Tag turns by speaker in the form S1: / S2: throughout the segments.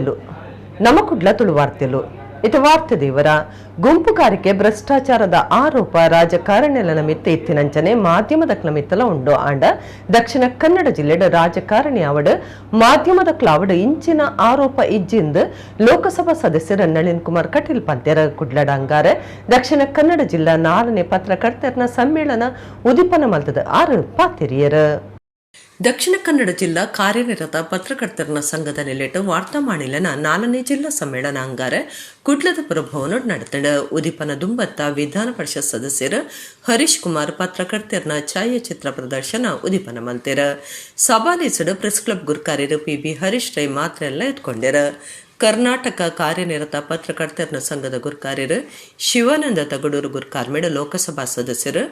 S1: ಓಯಲು ನಮ್ಮ ಕುಡ್ಲ ತುಳು ವಾರ್ತೆಲು ಇತ ವಾರ್ತೆ ದೇವರ ಗುಂಪುಗಾರಿಕೆ ಭ್ರಷ್ಟಾಚಾರದ ಆರೋಪ ರಾಜಕಾರಣಿಗಳ ಮಿತ್ತ ಇತ್ತಿನಂಚನೆ ಮಾಧ್ಯಮದ ಮಿತ್ತಲ ಉಂಡು ಆಂಡ ದಕ್ಷಿಣ ಕನ್ನಡ ಜಿಲ್ಲೆಡ್ ರಾಜಕಾರಣಿ ಅವಡು ಮಾಧ್ಯಮದ ಕ್ಲಾವಡ್ ಇಂಚಿನ ಆರೋಪ ಇಜ್ಜಿಂದು ಲೋಕಸಭಾ ಸದಸ್ಯರ ನಳಿನ್ ಕುಮಾರ್ ಕಟೀಲ್ ಪಂತ್ಯರ ಕುಡ್ಲಡ ಅಂಗಾರೆ ದಕ್ಷಿಣ ಕನ್ನಡ ಜಿಲ್ಲಾ 4ನೇ ಪತ್ರಕರ್ತರ ಸಮ್ಮೇಳನ ಉದಿಪನ ಮಲ್ತದ 6 ಪಾತಿರಿಯರು. ದಕ್ಷಿಣ ಕನ್ನಡ ಜಿಲ್ಲಾ ಕಾರ್ಯನಿರತ ಪತ್ರಕರ್ತರ ಸಂಘದ ನೆಲೆಟ್ಟು ವಾರ್ತಾ ಮಾಣಿಲನ 4ನೇ ಜಿಲ್ಲಾ ಸಮ್ಮೇಳನ ಅಂಗಾರೆ ಕುಡ್ಲದ ಪುರಭವನ ನಡೆತಡ ಉದಿಪನ ದುಂಬತ್ತ ವಿಧಾನ ಪರಿಷತ್ ಸದಸ್ಯರು ಹರೀಶ್ ಕುಮಾರ್ ಪತ್ರಕರ್ತರ ಛಾಯಾಚಿತ್ರ ಪ್ರದರ್ಶನ ಉದಿಪನ ಮಲ್ತೆರ ಸಭಾಲಿಸಡು ಪ್ರೆಸ್ ಕ್ಲಬ್ ಗುರ್ಕಾರ್ಯರು PB ಹರೀಶ್ ರೈ ಮಾತ್ರ ಎಲ್ಲ ಎತ್ಕೊಂಡ್ಯಾರ. ಕರ್ನಾಟಕ ಕಾರ್ಯನಿರತ ಪತ್ರಕರ್ತರ ಸಂಘದ ಗುರ್ಕಾರ್ಯರು ಶಿವಾನಂದ ತಗಡೂರು ಗುರ್ಕಾರ್ಮೇಡ ಲೋಕಸಭಾ ಸದಸ್ಯರು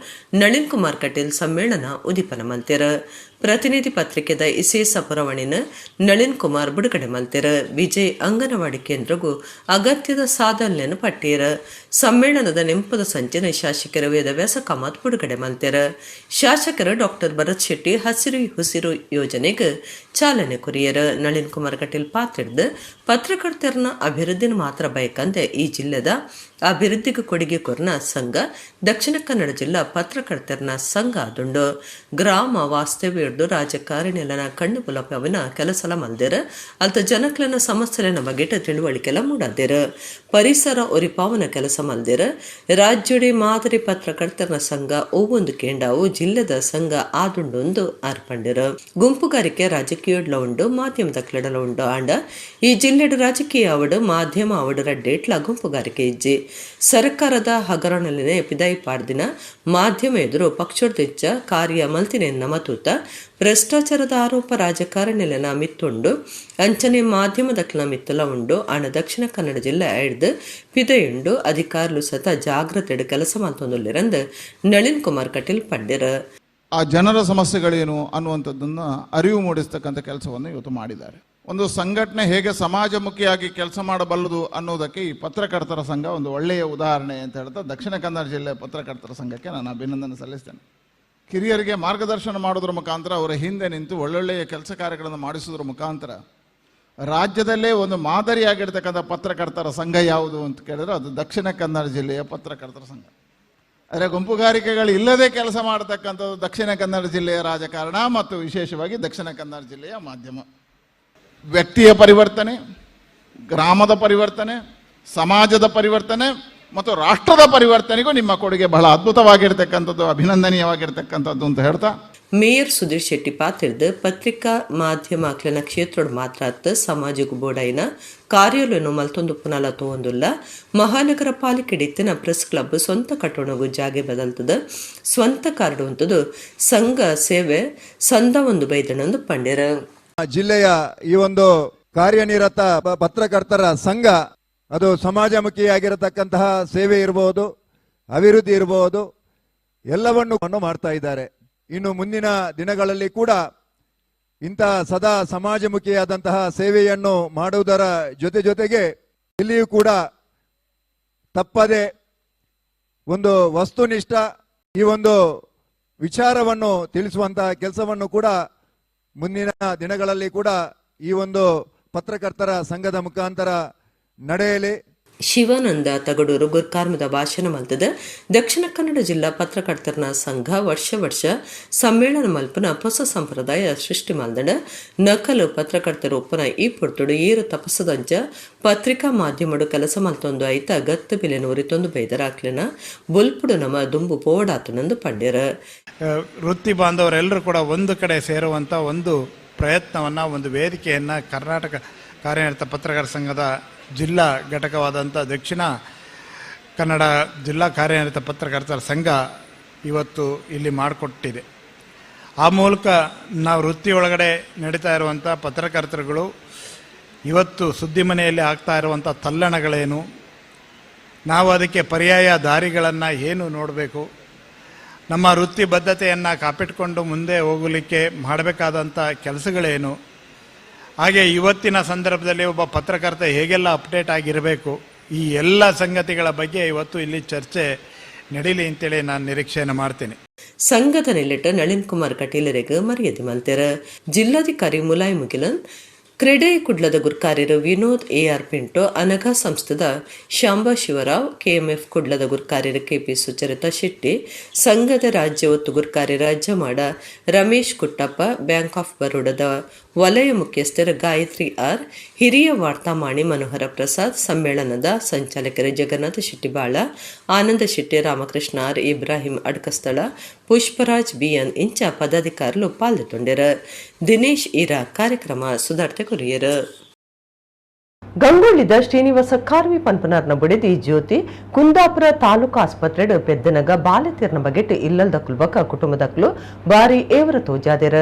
S1: ನಳಿನ್ ಕುಮಾರ್ ಕಟೀಲ್ ಸಮ್ಮೇಳನ ಉದಿಪನ ಮಲ್ತೆರ ಪ್ರತಿನಿಧಿ ಪತ್ರಿಕೆದ ಇಸೇಸ ಪುರವಣಿನ ನಳಿನ್ ಕುಮಾರ್ ಬಿಡುಗಡೆ ಮಲ್ತೆರ ವಿಜಯ್ ಅಂಗನವಾಡಿ ಕೇಂದ್ರಗೂ ಅಗತ್ಯದ ಸಾಧನೆಯನ್ನು ಪಟ್ಟಿಯರ ಸಮ್ಮೇಳನದ ನೆಂಪದ ಸಂಚಿನ ಶಾಸಕರ ವೇದವ್ಯಾಸ ಕಾಮತ್ ಬಿಡುಗಡೆ ಮಲ್ತೆರ ಶಾಸಕರು ಡಾಕ್ಟರ್ ಭರತ್ ಶೆಟ್ಟಿ ಹಸಿರು ಹುಸಿರು ಯೋಜನೆಗೆ ಚಾಲನೆ ಕೊರಿಯರ ನಳಿನ್ ಕುಮಾರ್ ಕಟೀಲ್ ಪಾತ್ರದ ಪತ್ರಕರ್ತರ ಅಭಿವೃದ್ಧಿನ ಮಾತ್ರ ಬಯಕಂತೆ ಈ ಜಿಲ್ಲೆದ ಅಭಿವೃದ್ಧಿಗೆ ಕೊಡುಗೆ ಕೊರ್ನ ಸಂಘ ದಕ್ಷಿಣ ಕನ್ನಡ ಜಿಲ್ಲಾ ಪತ್ರಕರ್ತರ ಸಂಘ ಅದುಂಡು ಗ್ರಾಮ ವಾಸ್ತವ್ಯ ರಾಜಕಾರಣಿಯಲ್ಲನ ಕಣ್ಣು ಪುಲಪವನ ಕೆಲಸಲ ಮಲ್ದೇರ ಅಲ್ತ ಜನಕ್ಲನ ಸಮಸ್ಯೆನ ಬಗೆಟ ತಿಳುವಳಿಕೆಲ್ಲ ಮೂಡಾದೇರ ಪರಿಸರ ಒರಿಪಾವನ ಕೆಲಸ ಮಲ್ದೇರ ರಾಜ್ಯಡಿ ಮಾದರಿ ಪತ್ರಕರ್ತರ ಸಂಘ ಒவ்வೊಂದು ಕೇಂಡಾವು ಜಿಲ್ಲೆದ ಸಂಘ ಆದುಂಡೊಂದು ಆರ್ಪಂಡಿರ ಗುಂಪುಗಾರಿಕೆ ರಾಜಕೀಯಡ್ಲ ಉಂಡು ಮಾಧ್ಯಮದ ಕ್ಲಡಲ ಉಂಡು ಆಂಡ ಈ ಜಿಲ್ಲೆಡು ರಾಜಕೀಯ ಅವಡು ಮಾಧ್ಯಮ ಅವಡರ ಡೇಟ್ಲ ಗುಂಪುಗಾರಿಕೆ ಇಜ್ಜಿ ಸರ್ಕಾರದ ಹಗರಣಲಿನ ಪಿದಾಯಿ ಪಾಡ್ದಿನ ಮಾಧ್ಯಮ ಎದುರು ಪಕ್ಷೋರ್ದೆಚ್ಚ ಕಾರ್ಯ ಮಲ್ತಿನ ನಮತೂತ ಭ್ರಷ್ಟಾಚಾರದ ಆರೋಪ ರಾಜಕಾರಣಿಲನ ಮಿತ್ತುಂಡು ಅಂಚನೆ ಮಾಧ್ಯಮದ ಮಿತ್ತಲ ಉಂಡು ಆಣ ದಕ್ಷಿಣ ಕನ್ನಡ ಜಿಲ್ಲೆ ಹಿಡ್ದು ಪಿದೆಯುಂಡು ಅಧಿಕಾರುలు ಸತ ಜಾಗ್ರತೆಡು ಕೆಲಸ ಮಾಡ್ತೊಂದುಲ್ಲಿರಂದು ನಳಿನ್ ಕುಮಾರ್ ಕಟೀಲ್ ಪಡ್ಡಿರ.
S2: ಆ ಜನರ ಸಮಸ್ಯೆಗಳೇನು ಅನ್ನುವಂಥದ್ದನ್ನು ಅರಿವು ಮೂಡಿಸ್ತಕ್ಕಂಥ ಕೆಲಸವನ್ನು ಇವತ್ತು ಮಾಡಿದ್ದಾರೆ. ಒಂದು ಸಂಘಟನೆ ಹೇಗೆ ಸಮಾಜಮುಖಿಯಾಗಿ ಕೆಲಸ ಮಾಡಬಲ್ಲದು ಅನ್ನೋದಕ್ಕೆ ಈ ಪತ್ರಕರ್ತರ ಸಂಘ ಒಂದು ಒಳ್ಳೆಯ ಉದಾಹರಣೆ ಅಂತ ಹೇಳ್ತಾ ದಕ್ಷಿಣ ಕನ್ನಡ ಜಿಲ್ಲೆ ಪತ್ರಕರ್ತರ ಸಂಘಕ್ಕೆ ನಾನು ಅಭಿನಂದನೆ ಸಲ್ಲಿಸ್ತೇನೆ. ಕಿರಿಯರಿಗೆ ಮಾರ್ಗದರ್ಶನ ಮಾಡೋದ್ರ ಮುಖಾಂತರ ಅವರ ಹಿಂದೆ ನಿಂತು ಒಳ್ಳೊಳ್ಳೆಯ ಕೆಲಸ ಕಾರ್ಯಗಳನ್ನು ಮಾಡಿಸೋದ್ರ ಮುಖಾಂತರ ರಾಜ್ಯದಲ್ಲೇ ಒಂದು ಮಾದರಿಯಾಗಿರ್ತಕ್ಕಂಥ ಪತ್ರಕರ್ತರ ಸಂಘ ಯಾವುದು ಅಂತ ಕೇಳಿದ್ರೆ ಅದು ದಕ್ಷಿಣ ಕನ್ನಡ ಜಿಲ್ಲೆಯ ಪತ್ರಕರ್ತರ ಸಂಘ. ಆದರೆ ಗುಂಪುಗಾರಿಕೆಗಳು ಇಲ್ಲದೆ ಕೆಲಸ ಮಾಡತಕ್ಕಂಥದ್ದು ದಕ್ಷಿಣ ಕನ್ನಡ ಜಿಲ್ಲೆಯ ರಾಜಕಾರಣ ಮತ್ತು ವಿಶೇಷವಾಗಿ ದಕ್ಷಿಣ ಕನ್ನಡ ಜಿಲ್ಲೆಯ ಮಾಧ್ಯಮ. ವ್ಯಕ್ತಿಯ ಪರಿವರ್ತನೆ, ಗ್ರಾಮದ ಪರಿವರ್ತನೆ, ಸಮಾಜದ ಪರಿವರ್ತನೆ ಮತ್ತು ರಾಷ್ಟ್ರದ ಪರಿವರ್ತನೆಗೂ ನಿಮ್ಮ ಕೊಡುಗೆ ಬಹಳ ಅದ್ಭುತವಾಗಿರ್ತಕ್ಕಂಥದ್ದು, ಅಭಿನಂದನೀಯವಾಗಿರ್ತಕ್ಕಂಥದ್ದು ಅಂತ ಹೇಳ್ತಾ
S1: ಮೇಯರ್ ಸುಧೀರ್ ಶೆಟ್ಟಿ ಪಾತ್ರದ ಪತ್ರಿಕಾ ಮಾಧ್ಯಮ ಅಕ್ಲನ ಕ್ಷೇತ್ರಡ್ ಮಾತ್ರ ಸಮಾಜಕ್ಕೂ ಬೋಡೈನ ಕಾರ್ಯಾಲಯನು ಮಲ್ತೊಂದು ಪುನಲ ತೋಂದುಲ್ಲ ಮಹಾನಗರ ಪಾಲಿಕೆ ಇತ್ತಿನ ಪ್ರೆಸ್ ಕ್ಲಬ್ ಸ್ವಂತ ಕಟ್ಟೋಣಗೂ ಜಾಗೆ ಬದಲ್ತದ ಸ್ವಂತ ಕಾರ್ಡು ಅಂತದು ಸಂಘ ಸೇವೆ ಸಂದ ಒಂದು ಬೈದನೊಂದು ಪಂಡ್ಯರ.
S3: ಜಿಲ್ಲೆಯ ಈ ಒಂದು ಕಾರ್ಯನಿರತ ಪತ್ರಕರ್ತರ ಸಂಘ ಅದು ಸಮಾಜಮುಖಿಯಾಗಿರತಕ್ಕಂತಹ ಸೇವೆ ಇರಬಹುದು, ಅಭಿವೃದ್ಧಿ ಇರಬಹುದು, ಎಲ್ಲವನ್ನು ಮಾಡ್ತಾ ಇದ್ದಾರೆ. ಇನ್ನು ಮುಂದಿನ ದಿನಗಳಲ್ಲಿ ಕೂಡ ಇಂತಹ ಸದಾ ಸಮಾಜಮುಖಿಯಾದಂತಹ ಸೇವೆಯನ್ನು ಮಾಡುವುದರ ಜೊತೆಗೆ ಇಲ್ಲಿಯೂ ಕೂಡ ತಪ್ಪದೆ ಒಂದು ವಸ್ತುನಿಷ್ಠ ಈ ಒಂದು ವಿಚಾರವನ್ನು ತಿಳಿಸುವಂತಹ ಕೆಲಸವನ್ನು ಕೂಡ ಮುಂದಿನ ದಿನಗಳಲ್ಲಿ ಕೂಡ ಈ ಒಂದು ಪತ್ರಕರ್ತರ ಸಂಘದ ಮುಖಾಂತರ ನಡೆಯಲಿ.
S1: ಶಿವಾನಂದ ತಗಡೂರು ಗುರ್ಕಾರ್ಮದ ಭಾಷಣ ಮಲ್ತದ ದಕ್ಷಿಣ ಕನ್ನಡ ಜಿಲ್ಲಾ ಪತ್ರಕರ್ತರ ಸಂಘ ವರ್ಷ ಸಮ್ಮೇಳನ ಮಲ್ಪನ ಹೊಸ ಸಂಪ್ರದಾಯ ಸೃಷ್ಟಿ ಮಲ್ದಡ ನಕಲು ಪತ್ರಕರ್ತರ ಒಪ್ಪನ ಈ ಪೊರ್ತುಡು ಏರು ತಪಸ್ಸದಂಚ ಪತ್ರಿಕಾ ಮಾಧ್ಯಮಡು ಕೆಲಸ ಮಲ್ತೊಂದು ಐತ ಗತ್ತು ಬಿಲೆ ನೂರಿತೊಂದು ಬೈದರಾಕ್ಲಿನ ಬುಲ್ಪುಡು ನಮ್ಮ ದುಂಬು ಪೋಡಾತನಂದು ಪಂಡ್ಯರ.
S4: ವೃತ್ತಿ ಬಾಂಧವರೆಲ್ಲರೂ ಕೂಡ ಒಂದು ಕಡೆ ಸೇರುವಂಥ ಒಂದು ಪ್ರಯತ್ನವನ್ನು, ಒಂದು ವೇದಿಕೆಯನ್ನು ಕರ್ನಾಟಕ ಕಾರ್ಯನಿರತ ಪತ್ರಕರ್ತರ ಸಂಘದ ಜಿಲ್ಲಾ ಘಟಕವಾದಂಥ ದಕ್ಷಿಣ ಕನ್ನಡ ಜಿಲ್ಲಾ ಕಾರ್ಯನಿರತ ಪತ್ರಕರ್ತರ ಸಂಘ ಇವತ್ತು ಇಲ್ಲಿ ಮಾಡಿಕೊಟ್ಟಿದೆ. ಆ ಮೂಲಕ ನಾವು ವೃತ್ತಿಯೊಳಗಡೆ ನಡೀತಾ ಇರುವಂಥ ಪತ್ರಕರ್ತರುಗಳು ಇವತ್ತು ಸುದ್ದಿ ಮನೆಯಲ್ಲಿ ಆಗ್ತಾ ಇರುವಂಥ ತಲ್ಲಣಗಳೇನು, ನಾವು ಅದಕ್ಕೆ ಪರ್ಯಾಯ ದಾರಿಗಳನ್ನು ಏನು ನೋಡಬೇಕು, ನಮ್ಮ ವೃತ್ತಿ ಬದ್ಧತೆಯನ್ನು ಕಾಪಿಟ್ಕೊಂಡು ಮುಂದೆ ಹೋಗಲಿಕ್ಕೆ ಮಾಡಬೇಕಾದಂಥ ಕೆಲಸಗಳೇನು, ಹಾಗೆ ಇವತ್ತಿನ ಸಂದರ್ಭದಲ್ಲಿ ಒಬ್ಬ ಪತ್ರಕರ್ತ ಹೇಗೆಲ್ಲ ಅಪ್ಡೇಟ್ ಆಗಿರಬೇಕು, ಈ ಎಲ್ಲ ಸಂಗತಿಗಳ ಬಗ್ಗೆ ಇವತ್ತು ಇಲ್ಲಿ ಚರ್ಚೆ ನಡೀಲಿ ಅಂತೇಳಿ ನಾನು ನಿರೀಕ್ಷೆಯನ್ನು ಮಾಡ್ತೀನಿ.
S1: ಸಂಘದ ನೆಲೆಟ್ಟು ನಳಿನ್ ಕುಮಾರ್ ಕಟೀಲರಿಗೆ ಮರ್ಯಾದೆ ಮಲ್ತೆರ ಜಿಲ್ಲಾಧಿಕಾರಿ ಮುಲಾಯಿ ಮುಗಿಲನ್ ಕ್ರೀಡೆ ಕುಡ್ಲದ ಗುರ್ಕಾರ್ಯರು ವಿನೋದ್ ಎಆರ್ ಪಿಂಟೋ ಅನಘಾ ಸಂಸ್ಥದ ಶಾಂಬಾ ಶಿವರಾವ್ ಕೆಎಂಎಫ್ ಕುಡ್ಲದ ಗುರ್ಕಾರ್ಯರು ಕೆಪಿ ಸುಚರಿತಾ ಶೆಟ್ಟಿ ಸಂಘದ ರಾಜ್ಯ ಒತ್ತು ಗುರ್ಕಾರ್ಯರ ಅಜ್ಜಮಾಡ ರಮೇಶ್ ಕುಟ್ಟಪ್ಪ ಬ್ಯಾಂಕ್ ಆಫ್ ಬರೋಡದ ವಲಯ ಮುಖ್ಯಸ್ಥರ ಗಾಯತ್ರಿ ಆರ್ ಹಿರಿಯ ವಾರ್ತಾಮಾಣಿ ಮನೋಹರ ಪ್ರಸಾದ್ ಸಮ್ಮೇಳನದ ಸಂಚಾಲಕರು ಜಗನ್ನಾಥ ಶೆಟ್ಟಿಬಾಳ ಆನಂದ ಶೆಟ್ಟಿ ರಾಮಕೃಷ್ಣ ಆರ್ ಇಬ್ರಾಹಿಂ ಅಡ್ಕಸ್ಥಳ ಪುಷ್ಪರಾಜ್ ಬಿಎನ್ ಇಂಚ ಪದಾಧಿಕಾರುలు ಪಾಲ್ಗೊಂಡರು. ದಿನೇಶ್ ಇರಾ ಕಾರ್ಯಕ್ರಮ ಸುಧಾರ್ತೆ ಕೊರಿಯರು. ಗಂಗೊಳ್ಳಿದ ಶ್ರೀನಿವಾಸ ಕಾರ್ವಿ ಪನ್ಪನಾರ್ನ ಬುಡಿದಿ ಜ್ಯೋತಿ ಕುಂದಾಪುರ ತಾಲೂಕು ಆಸ್ಪತ್ರೆಡ್ ಪೆದ್ದನಗ ಬಾಲೆತೀರ್ನ ಬಗೆಟ್ ಇಲ್ಲದ ಕುಲ್ಬಕ ಕುಟುಂಬದಕ್ಲು ಬಾರಿ ಏವರ ತೋಜಾದೆರ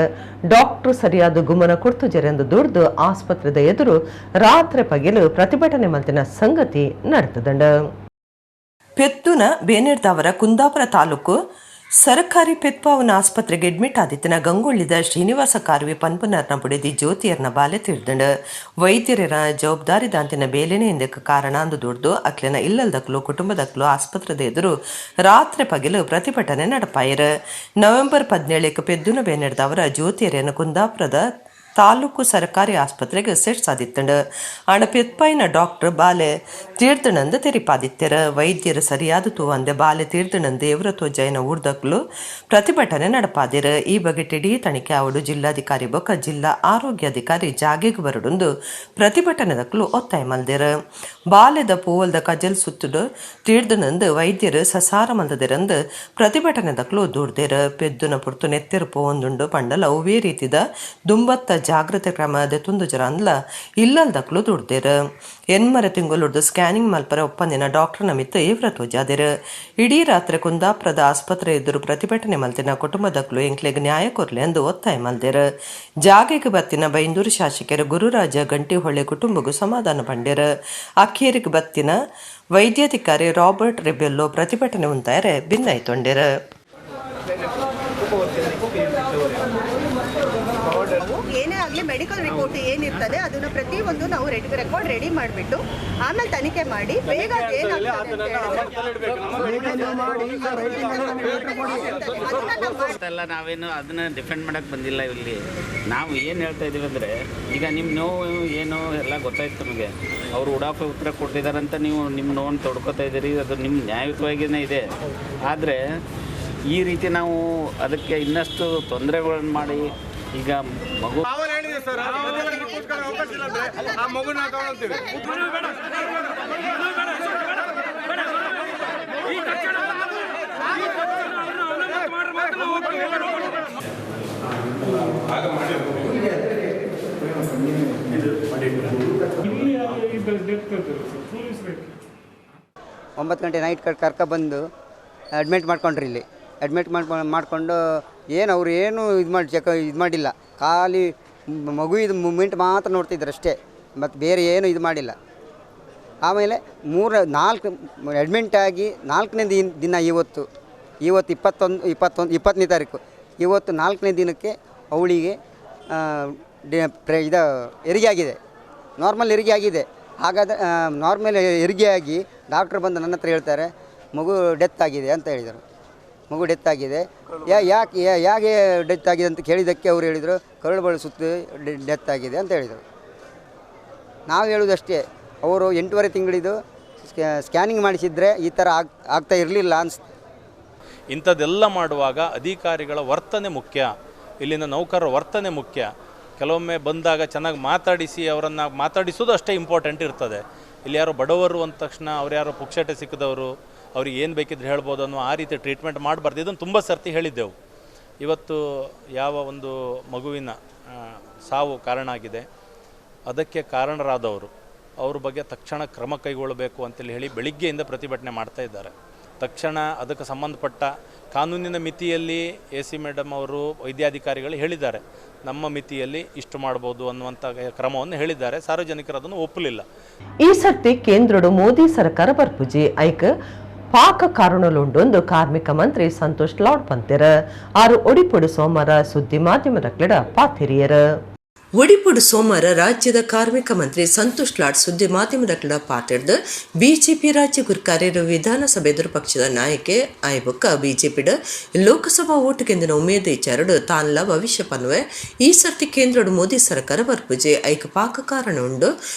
S1: ಡಾಕ್ಟರ್ ಸರಿಯಾದ ಗುಮನ ಕೊಡ್ತು ಜರೆಂದು ದುಡ್ದು ಆಸ್ಪತ್ರೆದ ಎದುರು ರಾತ್ರಿ ಪಗೆಲು ಪ್ರತಿಭಟನೆ ಮಲ್ತಿನ ಸಂಗತಿ ನಡೆತದಂಡ. ಪೆತ್ತುನ ಬೇನೆಡ್ದವರ ಕುಂದಾಪುರ ತಾಲೂಕು ಸರ್ಕಾರಿ ಪೆತ್ಪಾವನ ಆಸ್ಪತ್ರೆಗೆ ಅಡ್ಮಿಟ್ ಆದಿತ್ತಿನ ಗಂಗೊಳ್ಳಿದ ಶ್ರೀನಿವಾಸ ಕಾರ್ವಿ ಪನ್ಪುನರ್ನ ಬುಡಿದಿ ಜ್ಯೋತಿಯರ್ನ ಬಾಲೆ ತಿಳಿದಂಡ ವೈದ್ಯರ ಜವಾಬ್ದಾರಿದಾಂತಿನ ಬೇಲೆನೆ ಎಂದಕ್ಕೆ ಕಾರಣ ಅಂದು ದುಡ್ದು ಅಕ್ಲಿನ ಇಲ್ಲದಕ್ಲು ಕುಟುಂಬದಕ್ಲು ಆಸ್ಪತ್ರೆದ ಎದುರು ರಾತ್ರಿ ಪಗೆಲು ಪ್ರತಿಭಟನೆ ನಡಪಾಯರು. ನವೆಂಬರ್ 17 ಪೆದ್ದುನ ಬೇನೆಡ್ದವರ ಜ್ಯೋತಿಯರನ್ನು ಕುಂದಾಪುರದ ತಾಲೂಕು ಸರ್ಕಾರಿ ಆಸ್ಪತ್ರೆಗೆ ಸೆಟ್ ಸಾದಿತ್ತಂಡು ಆಣ ಪೆತ್ಪಾಯಿನ ಡಾಕ್ಟರ್ ಬಾಲೆ ತೀರ್ಥನಂದ ತೆರಿಪಾದಿತ್ಯರ ವೈದ್ಯರು ಸರಿಯಾದ ತೂವಂದೆ ಬಾಲೆ ತೀರ್ಥನಂದ ಎವರ ತೋಜೈನ ಊರ್ದಕ್ಲು ಪ್ರತಿಭಟನೆ ನಡಪಾದಿರ. ಈ ಬಗ್ಗೆ ಇಡೀ ತನಿಖೆ ಅವಡು ಜಿಲ್ಲಾಧಿಕಾರಿ ಬೊಕ್ಕ ಜಿಲ್ಲಾ ಆರೋಗ್ಯಾಧಿಕಾರಿ ಜಾಗೆಗೆ ಬರಡುಂದು ಪ್ರತಿಭಟನೆದಕ್ಲು ಒತ್ತಾಯ ಮಲ್ದಿರ. ಬಾಲೆದ ಪೂವಲ್ದ ಕಜಲ್ ಸುತ್ತುಡು ತೀರ್ಥನಂದ ವೈದ್ಯರು ಸಸಾರ ಮಲ್ದದಿರಂದು ಪ್ರತಿಭಟನೆದಕ್ಲು ದೂಡ್ದಿರ. ಪೆದ್ದುನ ಪುರ್ತು ನೆತ್ತೆರು ಪೋವೊಂದುಂಡು ಪಂಡಲ ಅವೇ ರೀತಿದ ದುಂಬತ್ತ ಜಾಗೃತಿ ಕ್ರಮದ ತುಂದು ಜರ ಅಂದ್ಲ ಇಲ್ಲಲ್ದಕ್ಲು ದುಡ್ದಿರ. ಎನ್ಮರ ತಿಂಗಳು ಸ್ಕ್ಯಾನಿಂಗ್ ಮಲ್ಪರ ಒಪ್ಪಂದಿನ ಡಾಕ್ಟರ್ ನಮಿತ್ತ ಏವ್ರ ತೋಜಾದಿರ. ಇಡೀ ರಾತ್ರಿ ಕುಂದಾಪುರದ ಆಸ್ಪತ್ರೆ ಎದುರು ಪ್ರತಿಭಟನೆ ಮಲ್ತಿನ ಕುಟುಂಬದಕ್ಲು ಎಂಕ್ಲೆಗ್ ನ್ಯಾಯ ಕೊರ್ಲೆ ಎಂದು ಒತ್ತಾಯ ಮಲ್ದಿರ. ಜಾಗೆಗೆ ಬತ್ತಿನ ಬೈಂದೂರು ಶಾಸಕರು ಗುರುರಾಜ ಗಂಟಿಹೊಳೆ ಕುಟುಂಬಗೂ ಸಮಾಧಾನ ಪಂಡ್ಯರ. ಅಕ್ಕೇರಿಗೆ ಬತ್ತಿನ ವೈದ್ಯಾಧಿಕಾರಿ ರಾಬರ್ಟ್ ರೆಬೆಲ್ಲೋ ಪ್ರತಿಭಟನೆ ಉಂತಾಯರೆ ಭಿನ್ನಾಯ್ತೊಂಡ್ಯರ.
S5: ಏನೇ ಆಗಲಿ ಮೆಡಿಕಲ್ ರಿಪೋರ್ಟ್ ಏನಿರ್ತದೆ ಅದನ್ನ ಪ್ರತಿಯೊಂದು ನಾವು ರೆಕಾರ್ಡ್ ರೆಡಿ ಮಾಡಿಬಿಟ್ಟು ಆಮೇಲೆ ತನಿಖೆ ಮಾಡಿ ಬೇಗ
S6: ಎಲ್ಲ ನಾವೇನು ಅದನ್ನ ಡಿಫೆಂಡ್ ಮಾಡಕ್ಕೆ ಬಂದಿಲ್ಲ. ಇಲ್ಲಿ ನಾವು ಏನು ಹೇಳ್ತಾ ಇದ್ದೀವಿ ಅಂದರೆ, ಈಗ ನಿಮ್ಮ ನೋವು ಏನು ಎಲ್ಲ ಗೊತ್ತಾಯ್ತು ನಮಗೆ. ಅವರು ಉಡಾಫೆ ಉತ್ತರ ಕೊಟ್ಟಿದ್ದಾರಂತ ನೀವು ನಿಮ್ಮ ನೋವನ್ನು ತೊಡ್ಕೊತಾ ಇದ್ದೀರಿ, ಅದು ನಿಮ್ಮ ನ್ಯಾಯಯುತವಾಗಿಯೇ ಇದೆ. ಆದರೆ ಈ ರೀತಿ ನಾವು ಅದಕ್ಕೆ ಇನ್ನಷ್ಟು ತೊಂದರೆಗಳನ್ನು ಮಾಡಿ ಈಗ ಮಗು
S7: ಒಂಬತ್ತು ಗಂಟೆ ನೈಟ್ ಕರ್ಕೊಬಂದು ಅಡ್ಮಿಟ್ ಮಾಡ್ಕೊಂಡ್ರಿ. ಇಲ್ಲಿ ಅಡ್ಮಿಟ್ ಮಾಡಿಕೊಂಡು ಏನು ಅವ್ರು ಏನು ಇದು ಮಾಡಿಲ್ಲ, ಖಾಲಿ ಮಗುವಿದ ಮೂಮೆಂಟ್ ಮಾತ್ರ ನೋಡ್ತಿದ್ರು ಅಷ್ಟೇ, ಮತ್ತು ಬೇರೆ ಏನು ಇದು ಮಾಡಿಲ್ಲ. ಆಮೇಲೆ 4 ಅಡ್ಮಿಂಟಾಗಿ 4ನೇ ದಿನ ಇವತ್ತು 20ನೇ ತಾರೀಕು ಇವತ್ತು 4ನೇ ದಿನಕ್ಕೆ ಅವಳಿಗೆ ಹೆರಿಗೆ ಆಗಿದೆ, ನಾರ್ಮಲ್ ಹೆರಿಗೆ ಆಗಿದೆ. ಹಾಗಾದರೆ ನಾರ್ಮಲ್ ಹೆರಿಗೆ ಆಗಿ ಡಾಕ್ಟ್ರ್ ಬಂದು ನನ್ನ ಹತ್ರ ಹೇಳ್ತಾರೆ ಮಗು ಡೆತ್ ಆಗಿದೆ ಅಂತ ಹೇಳಿದರು. ಮಗು ಡೆತ್ ಆಗಿದೆ, ಯಾಕೆ ಡೆತ್ ಆಗಿದೆ ಅಂತ ಕೇಳಿದ್ದಕ್ಕೆ ಅವ್ರು ಹೇಳಿದರು ಕರುಳುಬಳ್ಳಿ ಸುತ್ತು ಡೆತ್ ಆಗಿದೆ ಅಂತ ಹೇಳಿದರು. ನಾವು ಹೇಳೋದಷ್ಟೇ, ಅವರು 8.5 ತಿಂಗಳಿದು ಸ್ಕ್ಯಾನಿಂಗ್ ಮಾಡಿಸಿದರೆ ಈ ಥರ ಆಗ್ತಾ ಇರಲಿಲ್ಲ ಅನಿಸ್ತು.
S8: ಇಂಥದ್ದೆಲ್ಲ ಮಾಡುವಾಗ ಅಧಿಕಾರಿಗಳ ವರ್ತನೆ ಮುಖ್ಯ, ಇಲ್ಲಿನ ನೌಕರರ ವರ್ತನೆ ಮುಖ್ಯ. ಕೆಲವೊಮ್ಮೆ ಬಂದಾಗ ಚೆನ್ನಾಗಿ ಮಾತಾಡಿಸಿ ಅವರನ್ನು ಮಾತಾಡಿಸೋದು ಅಷ್ಟೇ ಇಂಪಾರ್ಟೆಂಟ್ ಇರ್ತದೆ. ಇಲ್ಲಿ ಯಾರೋ ಬಡವರು ಅಂದ ತಕ್ಷಣ ಅವ್ರು ಯಾರೋ ಪುಕ್ಷಟೆ ಸಿಕ್ಕಿದವರು, ಅವ್ರಿಗೆ ಏನು ಬೇಕಿದ್ರೆ ಹೇಳ್ಬೋದು ಅನ್ನೋ ಆ ರೀತಿ ಟ್ರೀಟ್ಮೆಂಟ್ ಮಾಡಬಾರ್ದು. ಇದನ್ನು ತುಂಬ ಸರ್ತಿ ಹೇಳಿದ್ದೆವು. ಇವತ್ತು ಯಾವ ಒಂದು ಮಗುವಿನ ಸಾವು ಕಾರಣ ಆಗಿದೆ, ಅದಕ್ಕೆ ಕಾರಣರಾದವರು ಅವ್ರ ಬಗ್ಗೆ ತಕ್ಷಣ ಕ್ರಮ ಕೈಗೊಳ್ಳಬೇಕು ಅಂತೇಳಿ ಹೇಳಿ ಬೆಳಿಗ್ಗೆಯಿಂದ ಪ್ರತಿಭಟನೆ ಮಾಡ್ತಾ ಇದ್ದಾರೆ. ತಕ್ಷಣ ಅದಕ್ಕೆ ಸಂಬಂಧಪಟ್ಟ ಕಾನೂನಿನ ಮಿತಿಯಲ್ಲಿ AC ಮೇಡಮ್ ಅವರು ವೈದ್ಯಾಧಿಕಾರಿಗಳು ಹೇಳಿದ್ದಾರೆ, ನಮ್ಮ ಮಿತಿಯಲ್ಲಿ ಇಷ್ಟು ಮಾಡ್ಬೋದು ಅನ್ನುವಂಥ ಕ್ರಮವನ್ನು ಹೇಳಿದ್ದಾರೆ. ಸಾರ್ವಜನಿಕರು ಅದನ್ನು ಒಪ್ಪಲಿಲ್ಲ.
S1: ಈ ಸರ್ತಿ ಕೇಂದ್ರಡು ಮೋದಿ ಸರ್ಕಾರ ಬರ್ಪುಜಿ ಐಕ್ ಪಾಕ ಕಾರಣಲುಂಡೊಂದು ಕಾರ್ಮಿಕ ಮಂತ್ರಿ ಸಂತೋಷ್ ಲಾಡ್ ಪಂತೆರ ಆರು ಒಡಿಪೊಡು ಸೋಮವಾರ ಸುದ್ದಿ ಮಾಧ್ಯಮದ ಪಾತಿರಿಯರ. ಒಡಿಪುಡು ಸೋಮವಾರ ರಾಜ್ಯದ ಕಾರ್ಮಿಕ ಮಂತ್ರಿ ಸಂತೋಷ್ ಲಾಡ್ ಸುದ್ದಿ ಮಾಧ್ಯಮದ ಪಾತಿರ್ದು ಬಿಜೆಪಿ ರಾಜ್ಯ ಗುರ್ಕಾರ್ಯರು ವಿಧಾನಸಭೆ ಎದುರು ಪಕ್ಷದ ನಾಯಕೆ ಆಯ್ಬೊಕ್ಕ ಬಿಜೆಪಿಡ ಲೋಕಸಭಾ ಓಟು ಕೆಂದಿನ ಉಮೇದು ಇಚ್ಚಾರಡು ತಾನ್ಲ ಭವಿಷ್ಯ ಪನ್ವೆ ಈ ಸರ್ತಿ ಕೇಂದ್ರಡು ಮೋದಿ ಸರ್ಕಾರ ಬರ್ಪುಜೆ ಐಕ ಪಾಕ ಕಾರಣ ಉಂಡು